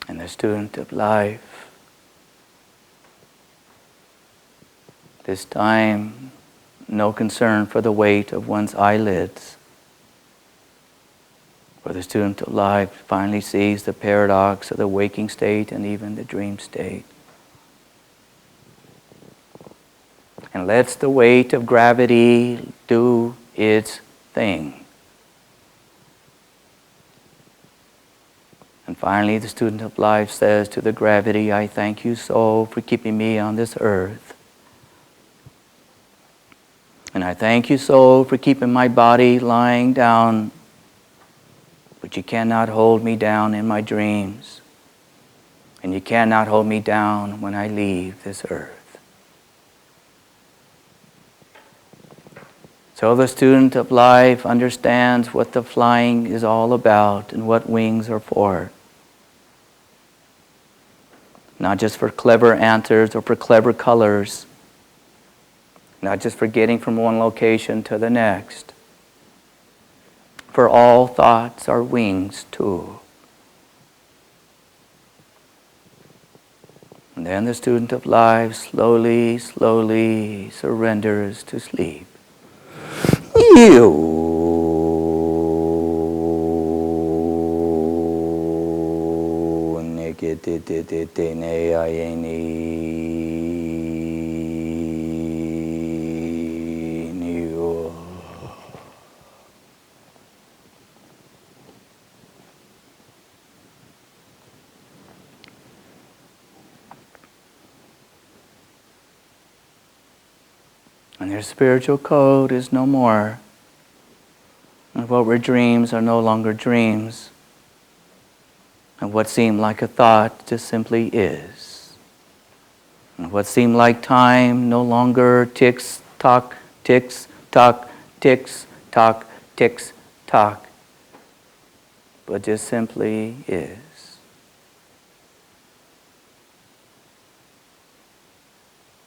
And the student of life, this time, no concern for the weight of one's eyelids. For the student of life finally sees the paradox of the waking state and even the dream state. And lets the weight of gravity do its thing. And finally, the student of life says to the gravity, I thank you so for keeping me on this earth. And I thank you so for keeping my body lying down, but you cannot hold me down in my dreams. And you cannot hold me down when I leave this earth. So the student of life understands what the flying is all about and what wings are for. Not just for clever answers or for clever colors. Not just for getting from one location to the next. For all thoughts are wings too. And then the student of life slowly, slowly surrenders to sleep. And their spiritual code is no more. And what were dreams are no longer dreams. And what seemed like a thought just simply is. And what seemed like time no longer ticks, tock, ticks, tock, ticks, tock, ticks, tock, but just simply is.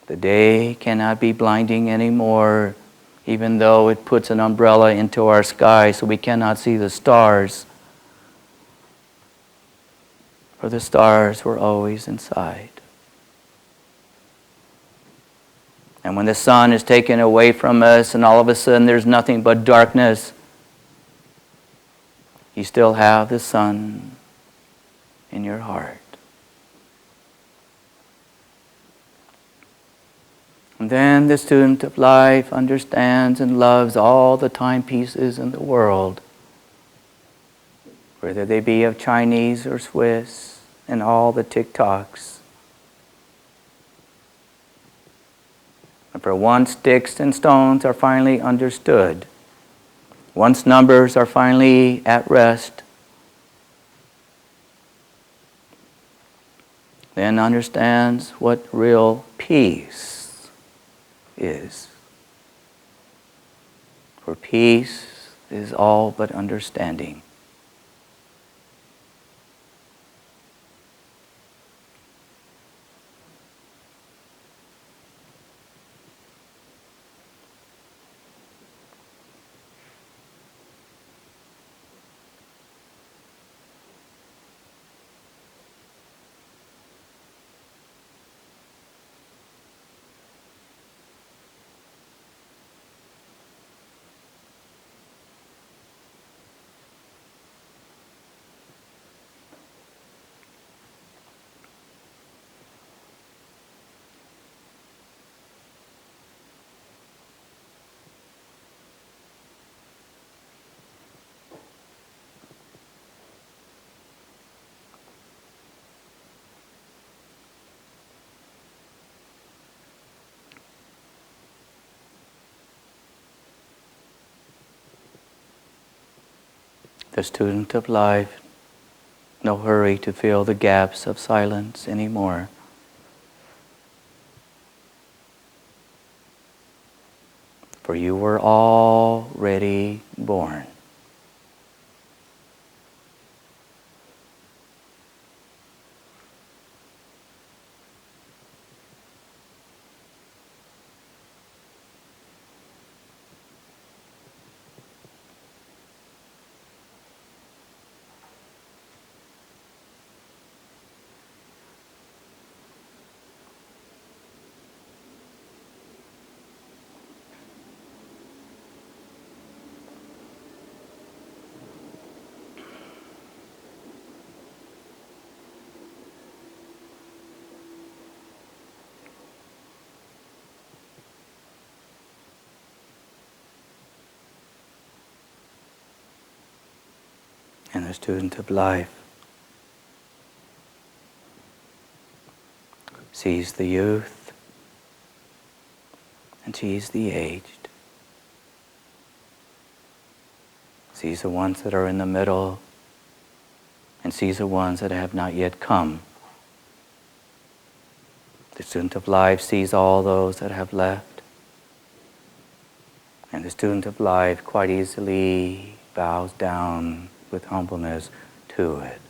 The day cannot be blinding anymore, even though it puts an umbrella into our sky so we cannot see the stars. For the stars were always inside. And when the sun is taken away from us and all of a sudden there's nothing but darkness, you still have the sun in your heart. And then the student of life understands and loves all the timepieces in the world, whether they be of Chinese or Swiss, and all the tick-tocks. And for once sticks and stones are finally understood, once numbers are finally at rest, then understands what real peace is. For peace is all but understanding. The student of life, no hurry to fill the gaps of silence anymore. For you were already born. And the student of life sees the youth and sees the aged, sees the ones that are in the middle and sees the ones that have not yet come. The student of life sees all those that have left, and the student of life quite easily bows down with humbleness to it.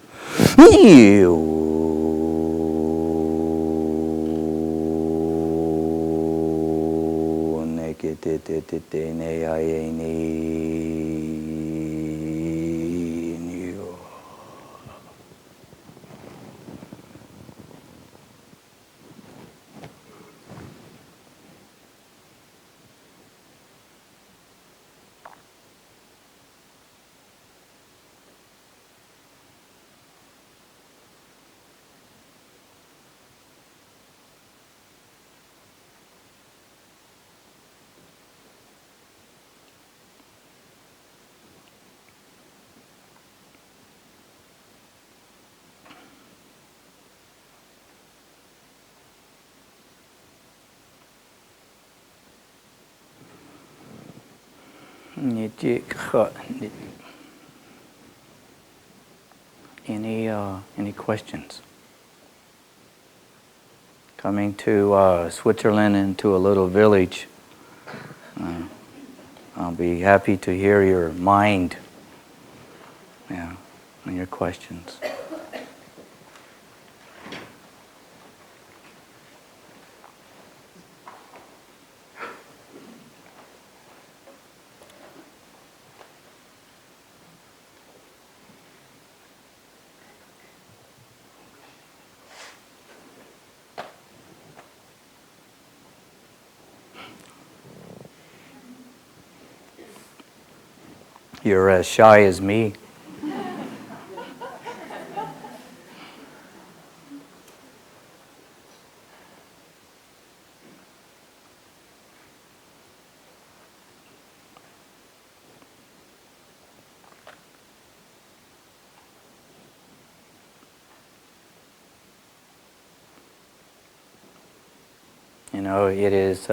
Any questions? Coming to Switzerland into a little village, I'll be happy to hear your mind, and your questions. You're as shy as me. You know, it is,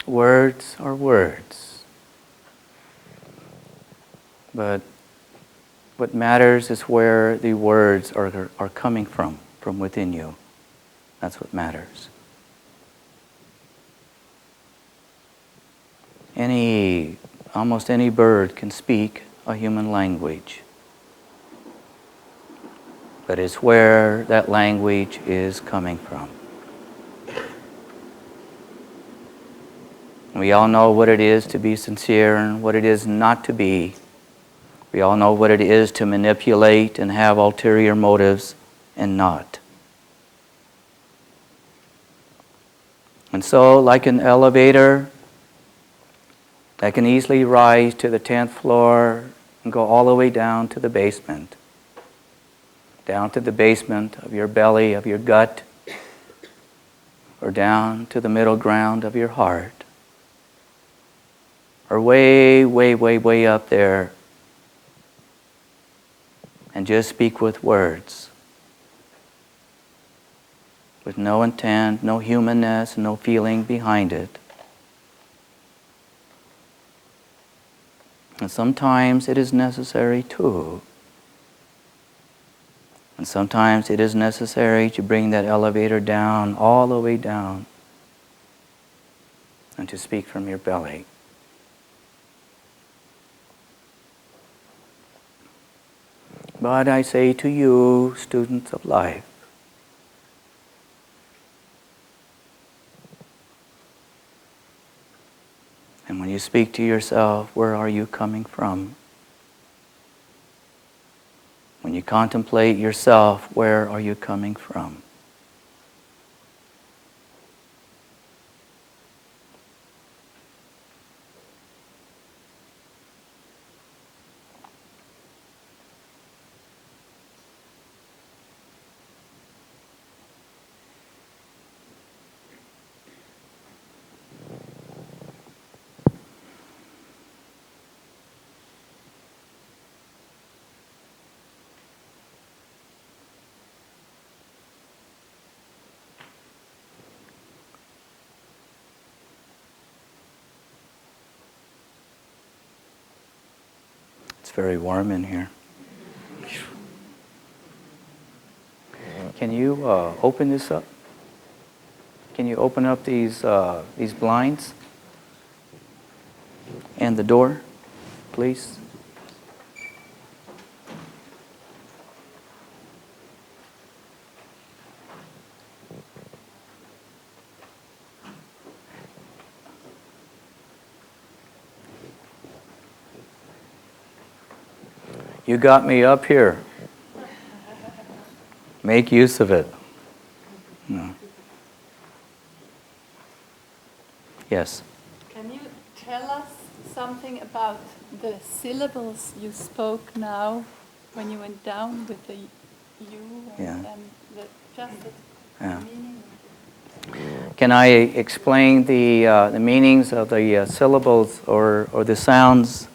words are words. But what matters is where the words are coming from within you. That's what matters. Almost any bird can speak a human language. But it's where that language is coming from. We all know what it is to be sincere and what it is not to be. We all know what it is to manipulate and have ulterior motives and not. And so, like an elevator that can easily rise to the 10th floor and go all the way down to the basement. Down to the basement of your belly, of your gut, or down to the middle ground of your heart. Or way, way, way, way up there, and just speak with words, with no intent, no humanness, no feeling behind it. And sometimes it is necessary too. And sometimes it is necessary to bring that elevator down, all the way down, and to speak from your belly. But I say to you, students of life, and when you speak to yourself, where are you coming from? When you contemplate yourself, where are you coming from? It's very warm in here. Can you open this up? Can you open up these blinds and the door, please? You got me up here. Make use of it. No. Yes. Can you tell us something about the syllables you spoke now when you went down with the you and just the meaning? Can I explain the meanings of the syllables or the sounds?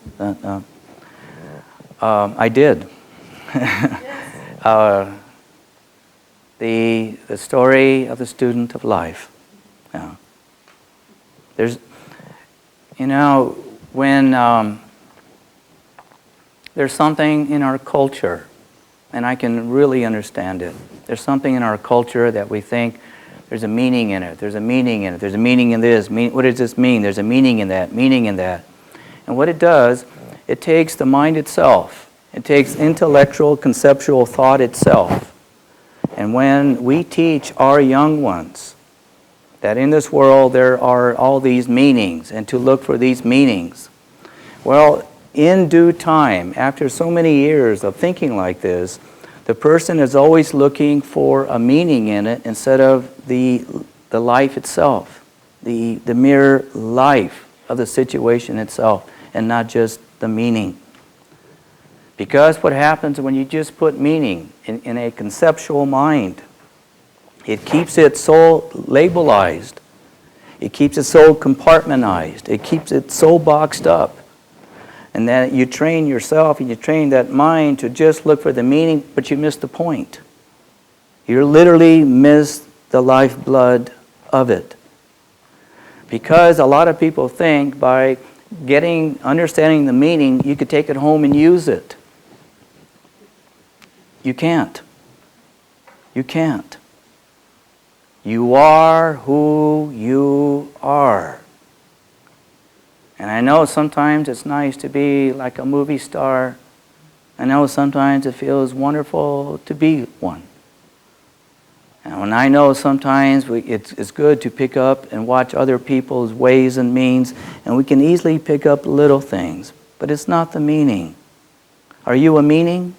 I did. Yes. The story of the student of life. There's, when there's something in our culture, and I can really understand it. There's something in our culture that we think there's a meaning in it. There's a meaning in it. There's a meaning in this. What does this mean? There's a meaning in that. Meaning in that. And what it does, it takes the mind itself. It takes intellectual, conceptual thought itself. And when we teach our young ones that in this world there are all these meanings and to look for these meanings, well, in due time, after so many years of thinking like this, the person is always looking for a meaning in it instead of the life itself, the mere life of the situation itself, and not just the meaning. Because what happens when you just put meaning in a conceptual mind, it keeps it so labelized, it keeps it so compartmentalized, it keeps it so boxed up. And then you train yourself and you train that mind to just look for the meaning, but you miss the point. You literally miss the lifeblood of it. Because a lot of people think by understanding the meaning, you could take it home and use it. You can't. You can't. You are who you are. And I know sometimes it's nice to be like a movie star. I know sometimes it feels wonderful to be one. And I know sometimes it's good to pick up and watch other people's ways and means, and we can easily pick up little things. But it's not the meaning. Are you a meaning?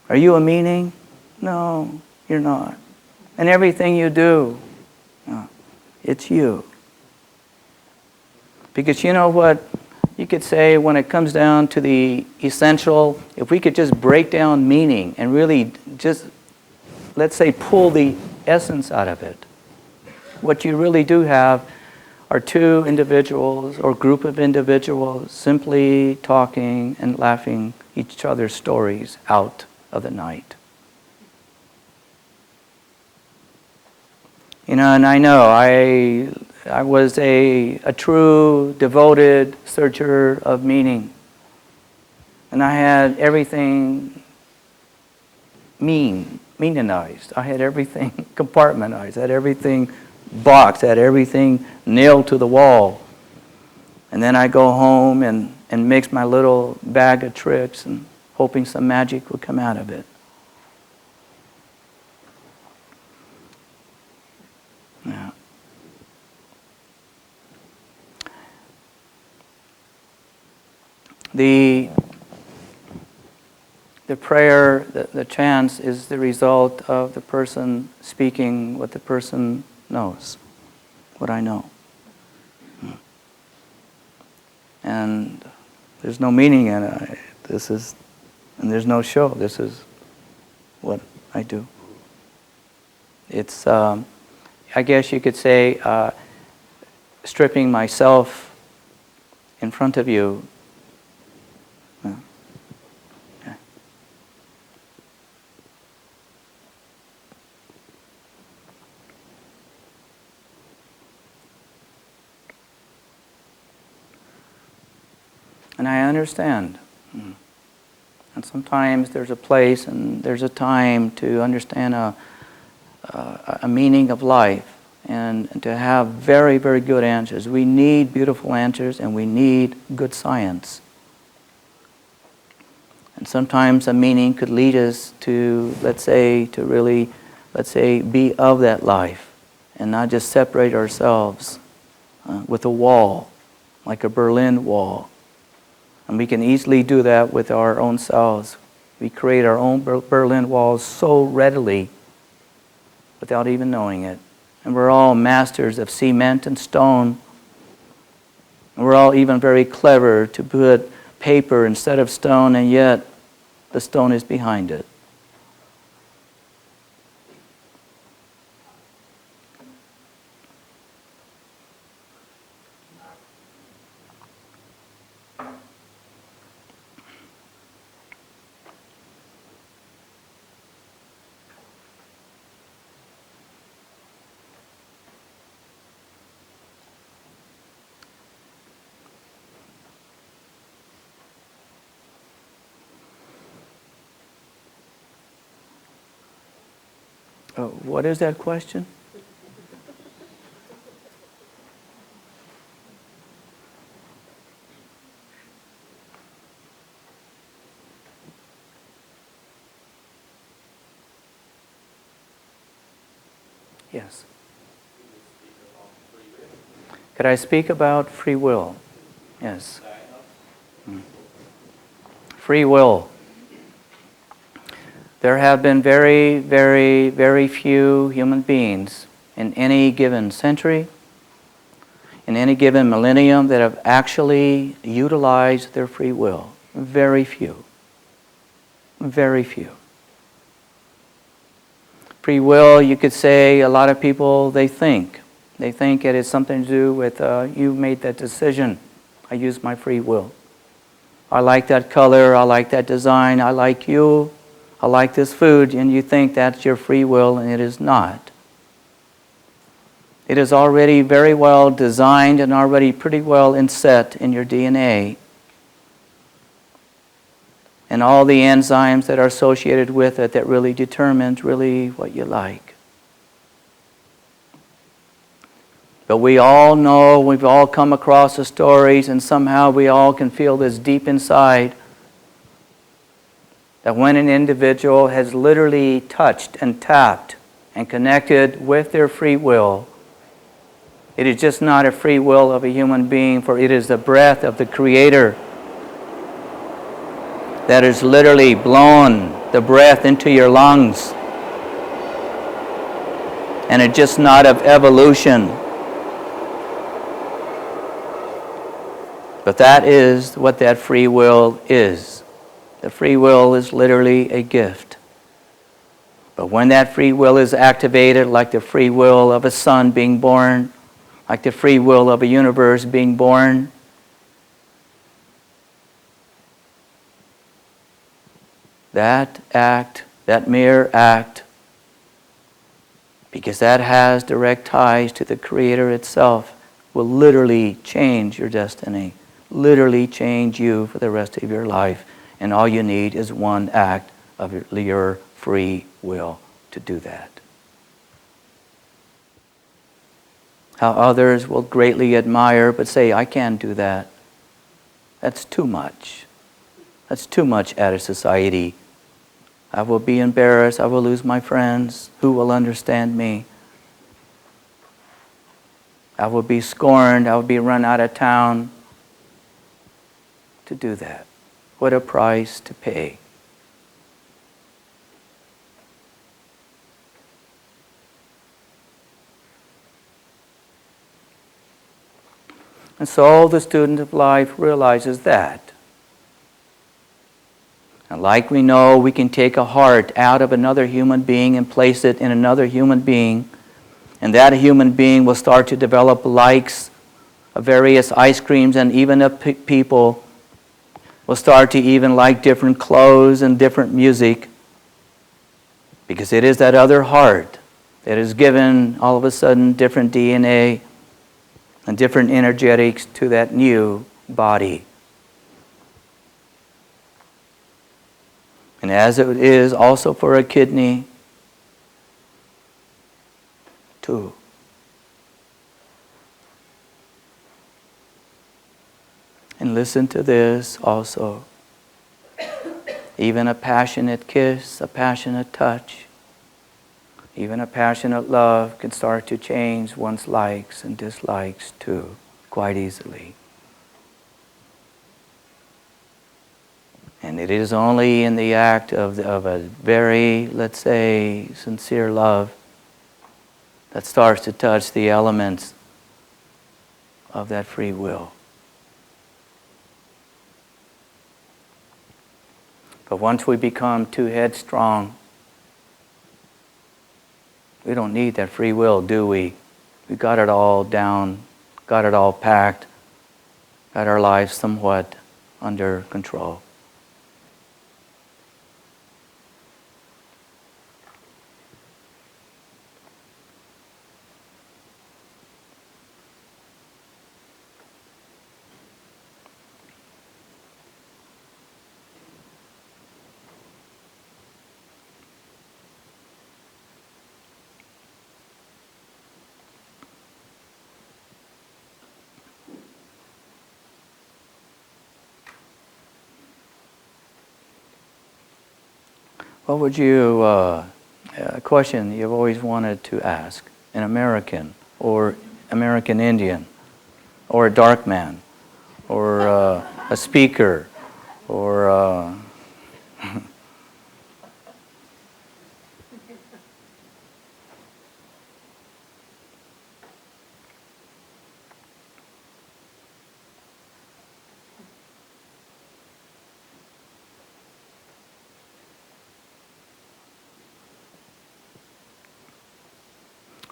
Are you a meaning? No, you're not. And everything you do, it's you. Because you know what? You could say when it comes down to the essential, if we could just break down meaning and really just, let's say, pull the essence out of it, what you really do have are two individuals or group of individuals simply talking and laughing each other's stories out of the night. And I know I was a true, devoted searcher of meaning. And I had everything meaningized. I had everything compartmentalized. I had everything boxed. I had everything nailed to the wall. And then I go home and mix my little bag of tricks and hoping some magic would come out of it. Yeah. The prayer, the chant is the result of the person speaking what the person knows, what I know. And there's no meaning in it. And there's no show. This is what I do. It's, I guess you could say, stripping myself in front of you. Yeah. Yeah. And I understand. And sometimes there's a place and there's a time to understand a meaning of life and to have very, very good answers. We need beautiful answers and we need good science. And sometimes a meaning could lead us to, let's say, be of that life and not just separate ourselves with a wall, like a Berlin Wall. And we can easily do that with our own selves. We create our own Berlin Walls so readily without even knowing it. And we're all masters of cement and stone. And we're all even very clever to put paper instead of stone, and yet the stone is behind it. What is that question? Yes. Could I speak about free will? Yes. Free will. There have been very, very, very few human beings in any given century, in any given millennium, that have actually utilized their free will. Very few. Very few. Free will, you could say, a lot of people, they think it has something to do with, you made that decision. I used my free will. I like that color, I like that design, I like you. I like this food, and you think that's your free will, and it is not. It is already very well designed and already pretty well inset in your DNA. And all the enzymes that are associated with it that really determines really what you like. But we all know, we've all come across the stories, and somehow we all can feel this deep inside that when an individual has literally touched and tapped and connected with their free will, it is just not a free will of a human being, for it is the breath of the Creator that has literally blown the breath into your lungs. And it's just not of evolution. But that is what that free will is. The free will is literally a gift. But when that free will is activated, like the free will of a son being born, like the free will of a universe being born, that act, that mere act, because that has direct ties to the Creator itself, will literally change your destiny, literally change you for the rest of your life. And all you need is one act of your free will to do that. How others will greatly admire but say, I can't do that. That's too much. That's too much out of society. I will be embarrassed. I will lose my friends. Who will understand me? I will be scorned. I will be run out of town. To do that, what a price to pay. And so the student of life realizes that. And like we know, we can take a heart out of another human being and place it in another human being, and that human being will start to develop likes of various ice creams, and even of people will start to even like different clothes and different music, because it is that other heart that is given all of a sudden different DNA and different energetics to that new body. And as it is also for a kidney, too. And listen to this also. Even a passionate kiss, a passionate touch, even a passionate love can start to change one's likes and dislikes too, quite easily. And it is only in the act of a very, let's say, sincere love that starts to touch the elements of that free will. But once we become too headstrong, we don't need that free will, do we? We got it all down, got it all packed, got our lives somewhat under control. What would you, a question you've always wanted to ask an American, or American Indian, or a dark man, or a speaker, or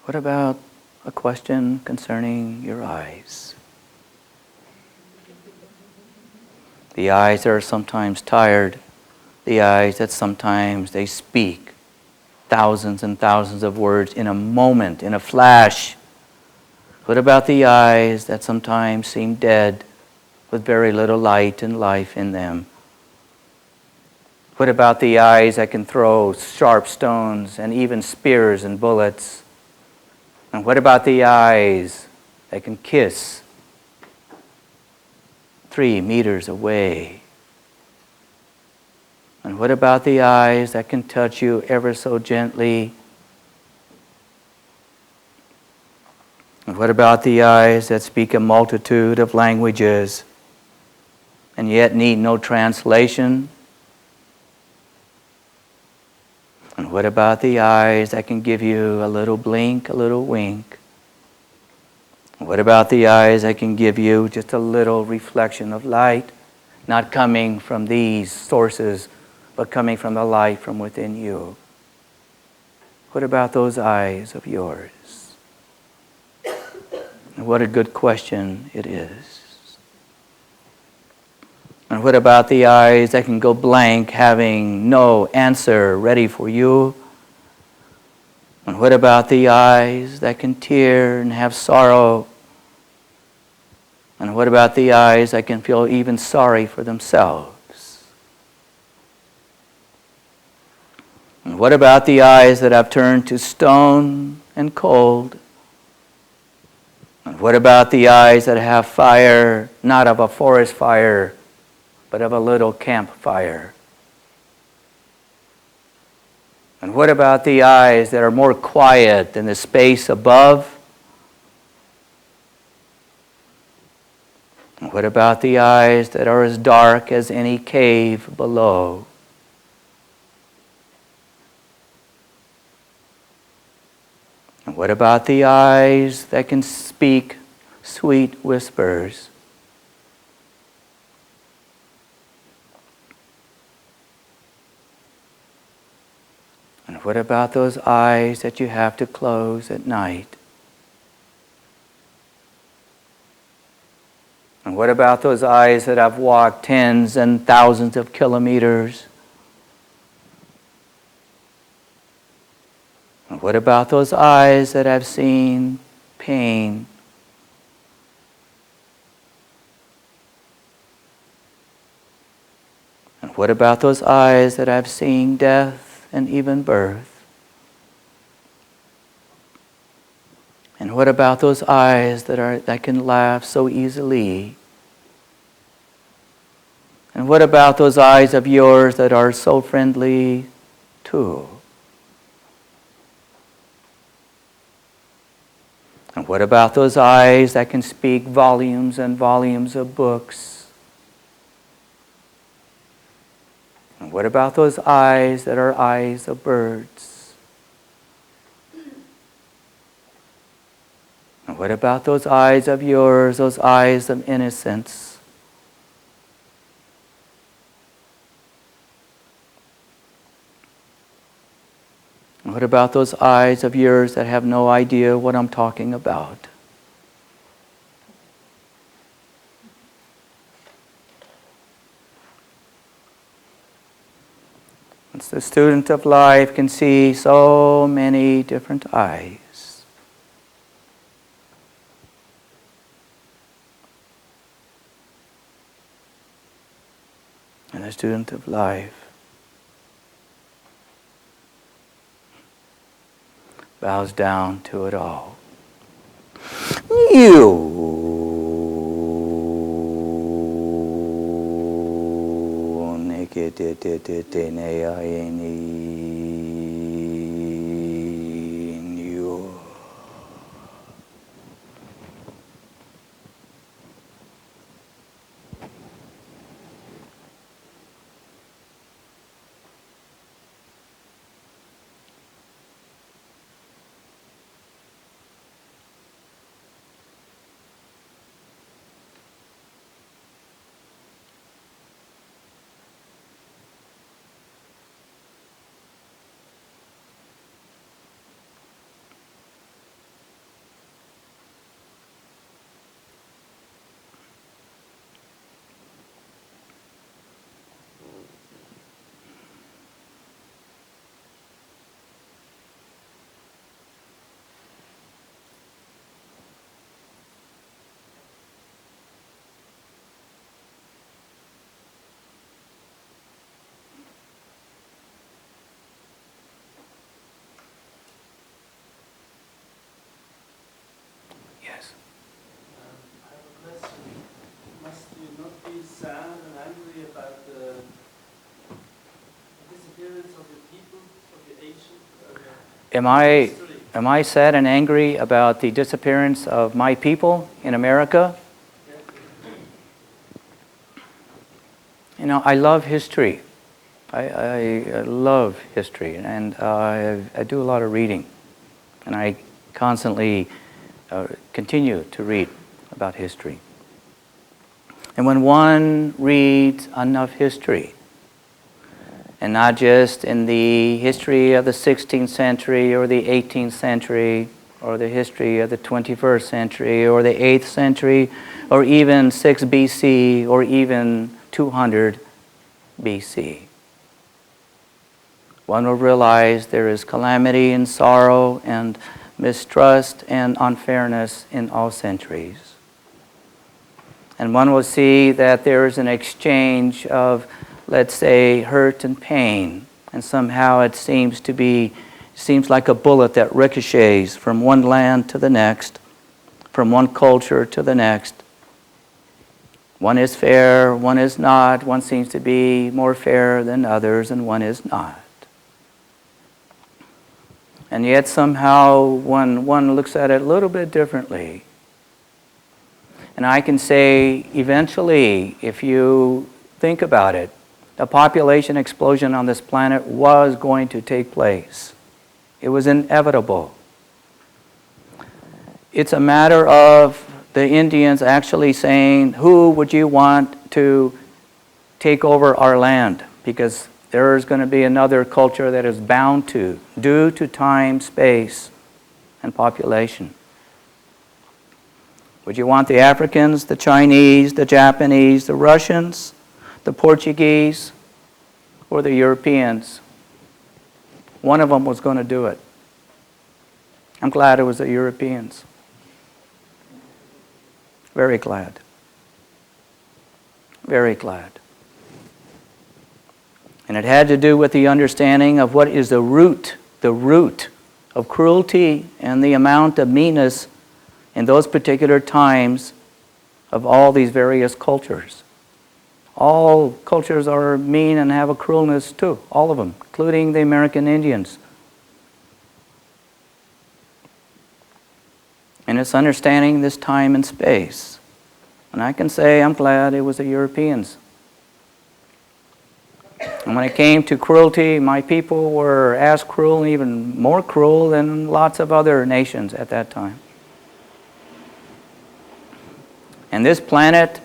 what about a question concerning your eyes? The eyes are sometimes tired. The eyes that sometimes they speak thousands and thousands of words in a moment, in a flash. What about the eyes that sometimes seem dead with very little light and life in them? What about the eyes that can throw sharp stones and even spears and bullets? And what about the eyes that can kiss 3 meters away? And what about the eyes that can touch you ever so gently? And what about the eyes that speak a multitude of languages and yet need no translation? And what about the eyes that can give you a little blink, a little wink? And what about the eyes that can give you just a little reflection of light, not coming from these sources, but coming from the light from within you? What about those eyes of yours? And what a good question it is. And what about the eyes that can go blank, having no answer ready for you? And what about the eyes that can tear and have sorrow? And what about the eyes that can feel even sorry for themselves? And what about the eyes that have turned to stone and cold? And what about the eyes that have fire, not of a forest fire, but of a little campfire? And what about the eyes that are more quiet than the space above? And what about the eyes that are as dark as any cave below? And what about the eyes that can speak sweet whispers? And what about those eyes that you have to close at night? And what about those eyes that have walked tens and thousands of kilometers? And what about those eyes that have seen pain? And what about those eyes that have seen death and even birth? And what about those eyes that can laugh so easily? And what about those eyes of yours that are so friendly too? And what about those eyes that can speak volumes and volumes of books? And what about those eyes that are eyes of birds? And what about those eyes of yours, those eyes of innocence? And what about those eyes of yours that have no idea what I'm talking about? As the student of life can see so many different eyes. And the student of life bows down to it all. Yes. I have a question. Must you not be sad and angry about the disappearance of the people, of the Asian? Am I sad and angry about the disappearance of my people in America? You know, I love history. I love history, and I do a lot of reading, and I constantly continue to read about history. And when one reads enough history, and not just in the history of the 16th century or the 18th century or the history of the 21st century or the 8th century or even 6 BC or even 200 BC. One will realize there is calamity and sorrow and mistrust and unfairness in all centuries. And one will see that there is an exchange of, let's say, hurt and pain, And somehow it seems like a bullet that ricochets from one land to the next, from one culture to the next. One is fair, one is not. One seems to be more fair than others, and one is not. And yet somehow one looks at it a little bit differently. And I can say, eventually, if you think about it, a population explosion on this planet was going to take place. It was inevitable. It's a matter of the Indians actually saying, who would you want to take over our land? Because there is going to be another culture that is bound to, due to time, space, and population. Would you want the Africans, the Chinese, the Japanese, the Russians, the Portuguese, or the Europeans? One of them was going to do it. I'm glad it was the Europeans. Very glad. Very glad. And it had to do with the understanding of what is the root of cruelty and the amount of meanness in those particular times of all these various cultures. All cultures are mean and have a cruelness too, all of them, including the American Indians. And it's understanding this time and space. And I can say I'm glad it was the Europeans. And when it came to cruelty, my people were as cruel and even more cruel than lots of other nations at that time. And this planet,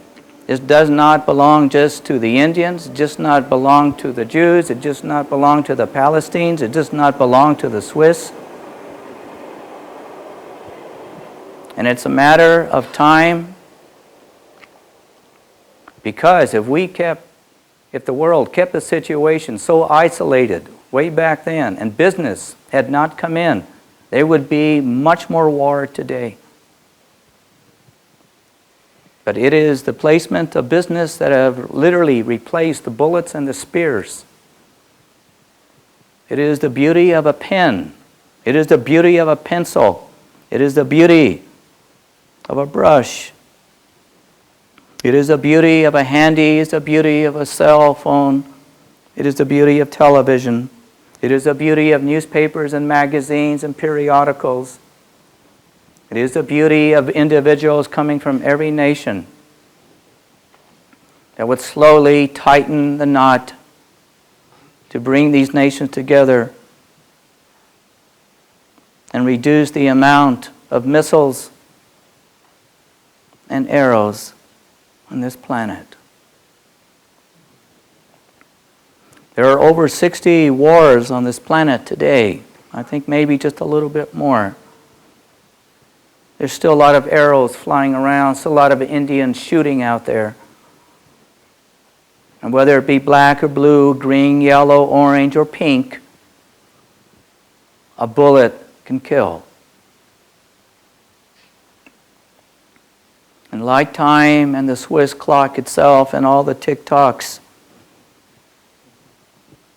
this does not belong just to the Indians, it does not belong to the Jews, it does not belong to the Palestinians, it does not belong to the Swiss. And it's a matter of time, because if the world kept the situation so isolated way back then, and business had not come in, there would be much more war today. But it is the placement of business that have literally replaced the bullets and the spears. It is the beauty of a pen. It is the beauty of a pencil. It is the beauty of a brush. It is the beauty of a handy. It is the beauty of a cell phone. It is the beauty of television. It is the beauty of newspapers and magazines and periodicals. It is the beauty of individuals coming from every nation that would slowly tighten the knot to bring these nations together and reduce the amount of missiles and arrows on this planet. There are over 60 wars on this planet today. I think maybe just a little bit more. There's still a lot of arrows flying around, still a lot of Indians shooting out there. And whether it be black or blue, green, yellow, orange, or pink, a bullet can kill. And like time and the Swiss clock itself and all the tick-tocks,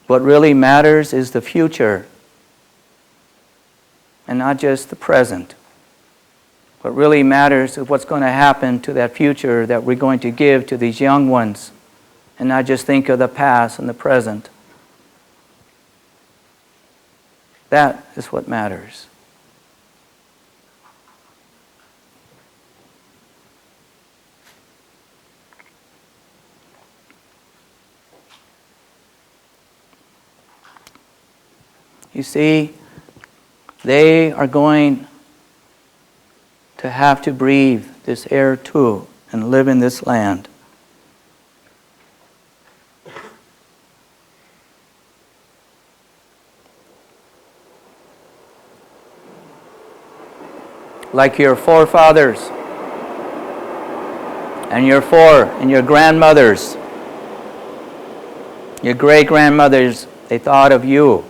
what really matters is the future and not just the present. What really matters is what's going to happen to that future that we're going to give to these young ones, and not just think of the past and the present. That is what matters. You see, they are going to have to breathe this air too and live in this land. Like your forefathers and your grandmothers, your great-grandmothers, they thought of you,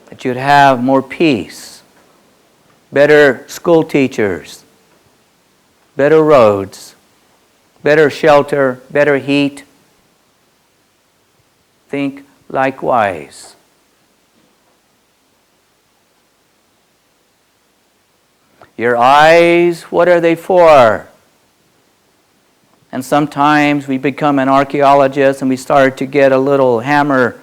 that you'd have more peace, better school teachers, better roads, better shelter, better heat. Think likewise. Your eyes, what are they for? And sometimes we become an archaeologist and we start to get a little hammer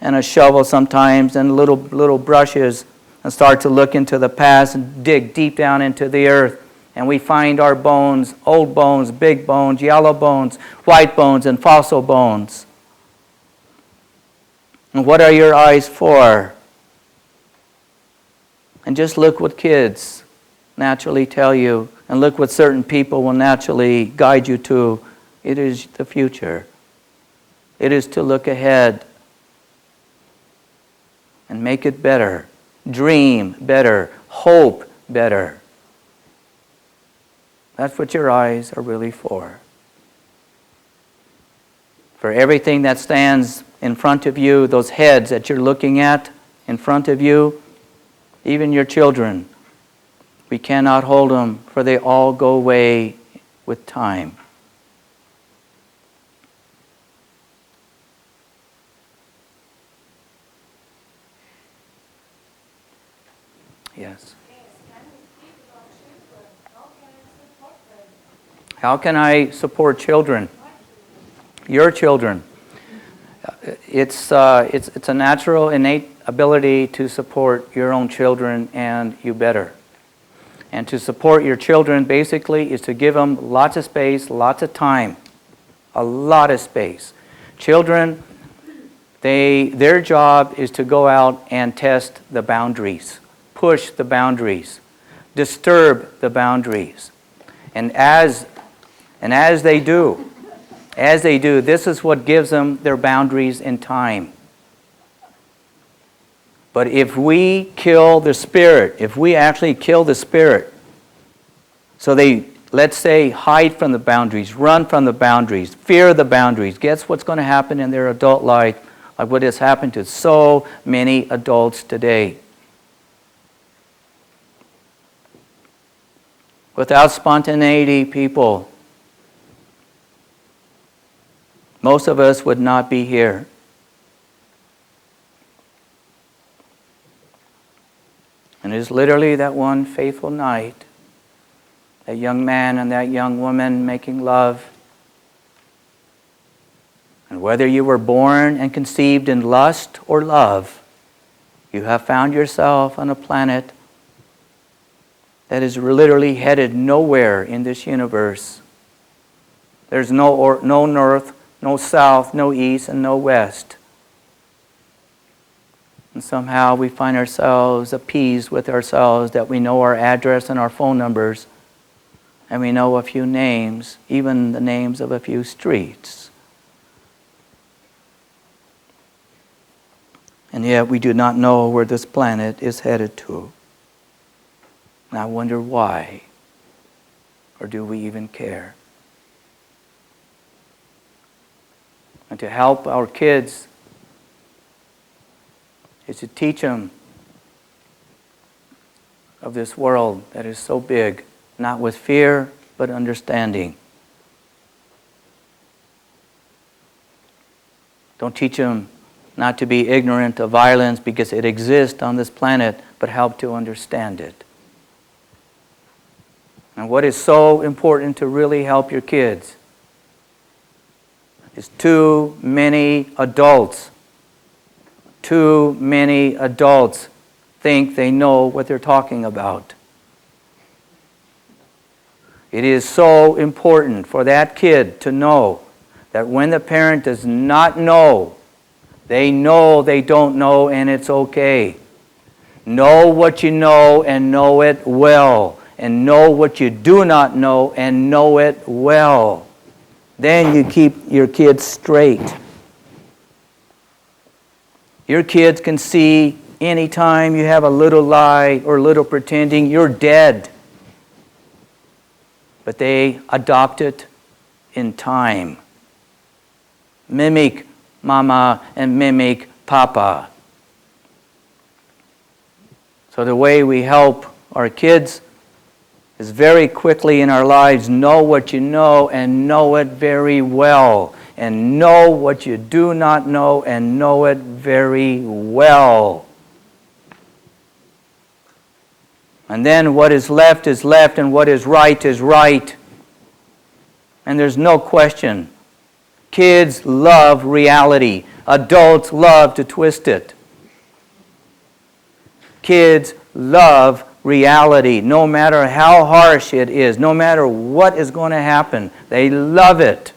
and a shovel sometimes and little brushes and start to look into the past and dig deep down into the earth. And we find our bones, old bones, big bones, yellow bones, white bones, and fossil bones. And what are your eyes for? And just look what kids naturally tell you, and look what certain people will naturally guide you to. It is the future. It is to look ahead and make it better, dream better, hope better. That's what your eyes are really for. For everything that stands in front of you, those heads that you're looking at in front of you, even your children, we cannot hold them, for they all go away with time. Yes. How can I support children? Your children. It's a natural, innate ability to support your own children, and you better. And to support your children basically is to give them lots of space, lots of time, a lot of space. Children, their job is to go out and test the boundaries, push the boundaries, disturb the boundaries. And as they do, this is what gives them their boundaries in time. But if we kill the spirit, if we actually kill the spirit, so they, let's say, hide from the boundaries, run from the boundaries, fear the boundaries, guess what's going to happen in their adult life, like what has happened to so many adults today? Without spontaneity, people, most of us would not be here. And it is literally that one fateful night, that young man and that young woman making love. And whether you were born and conceived in lust or love, you have found yourself on a planet that is literally headed nowhere in this universe. There's no north, no south, no east, and no west. And somehow we find ourselves appeased with ourselves that we know our address and our phone numbers, and we know a few names, even the names of a few streets. And yet we do not know where this planet is headed to. And I wonder why, or do we even care? And to help our kids is to teach them of this world that is so big, not with fear, but understanding. Don't teach them not to be ignorant of violence because it exists on this planet, but help to understand it. And what is so important to really help your kids is too many adults think they know what they're talking about. It is so important for that kid to know that when the parent does not know they don't know, and it's okay. Know what you know and know it well. And know what you do not know and know it well. Then you keep your kids straight. Your kids can see anytime you have a little lie or little pretending, you're dead. But they adopt it in time. Mimic mama and mimic papa. So the way we help our kids is very quickly in our lives, know what you know and know it very well. and know what you do not know and know it very well. And then what is left and what is right is right. And there's no question. Kids love reality. Adults love to twist it. Kids love reality, no matter how harsh it is, no matter what is going to happen. They love it,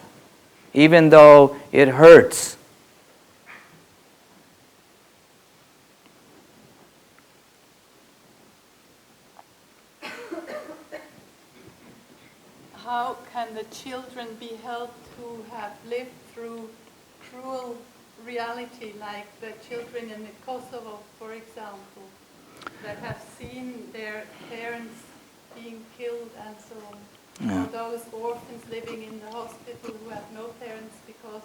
even though it hurts. How can the children be helped who have lived through cruel reality, like the children in Kosovo, for example, that have seen their parents being killed and so on? Yeah. Or those orphans living in the hospital who have no parents because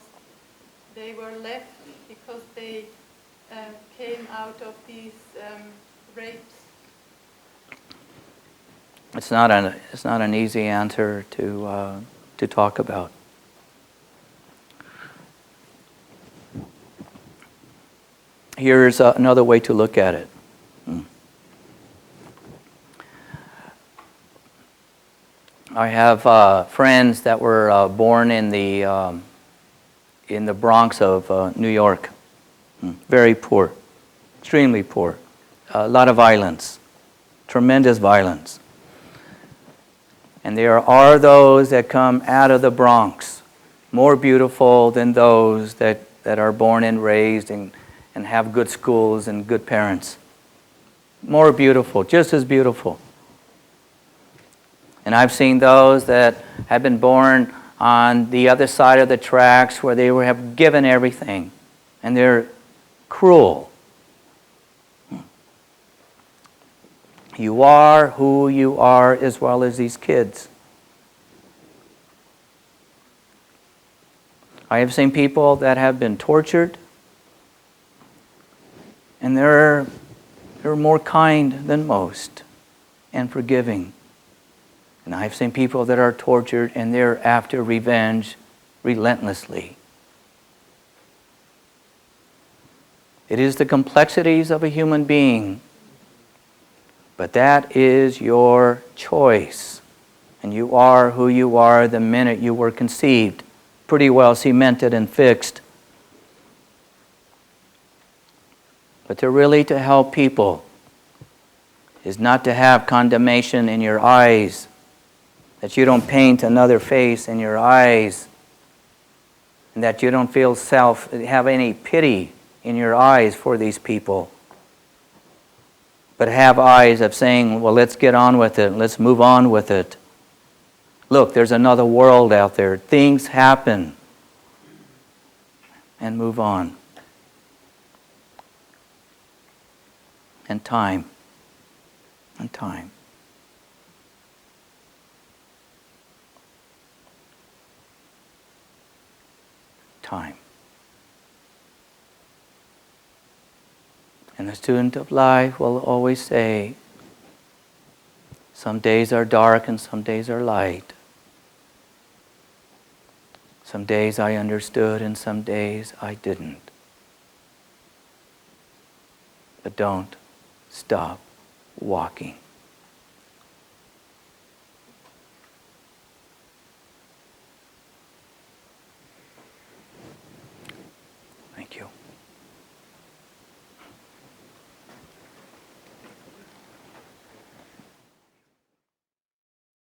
they were left because they came out of these rapes. It's not an easy answer to talk about. Here's another way to look at it. I have friends that were born in the Bronx of New York. Very poor, extremely poor. A lot of violence, tremendous violence. And there are those that come out of the Bronx, more beautiful than those that are born and raised and have good schools and good parents. More beautiful, just as beautiful. And I've seen those that have been born on the other side of the tracks where they have given everything, and they're cruel. You are who you are, as well as these kids. I have seen people that have been tortured, and they're more kind than most and forgiving. And I've seen people that are tortured, and they're after revenge relentlessly. It is the complexities of a human being. But that is your choice. And you are who you are the minute you were conceived. Pretty well cemented and fixed. But to help people is not to have condemnation in your eyes. That you don't paint another face in your eyes. And that you don't have any pity in your eyes for these people. But have eyes of saying, well, let's get on with it. Let's move on with it. Look, there's another world out there. Things happen. And move on. And time. And time. Time. And the student of life will always say, some days are dark and some days are light. Some days I understood and some days I didn't. But don't stop walking. Thank you.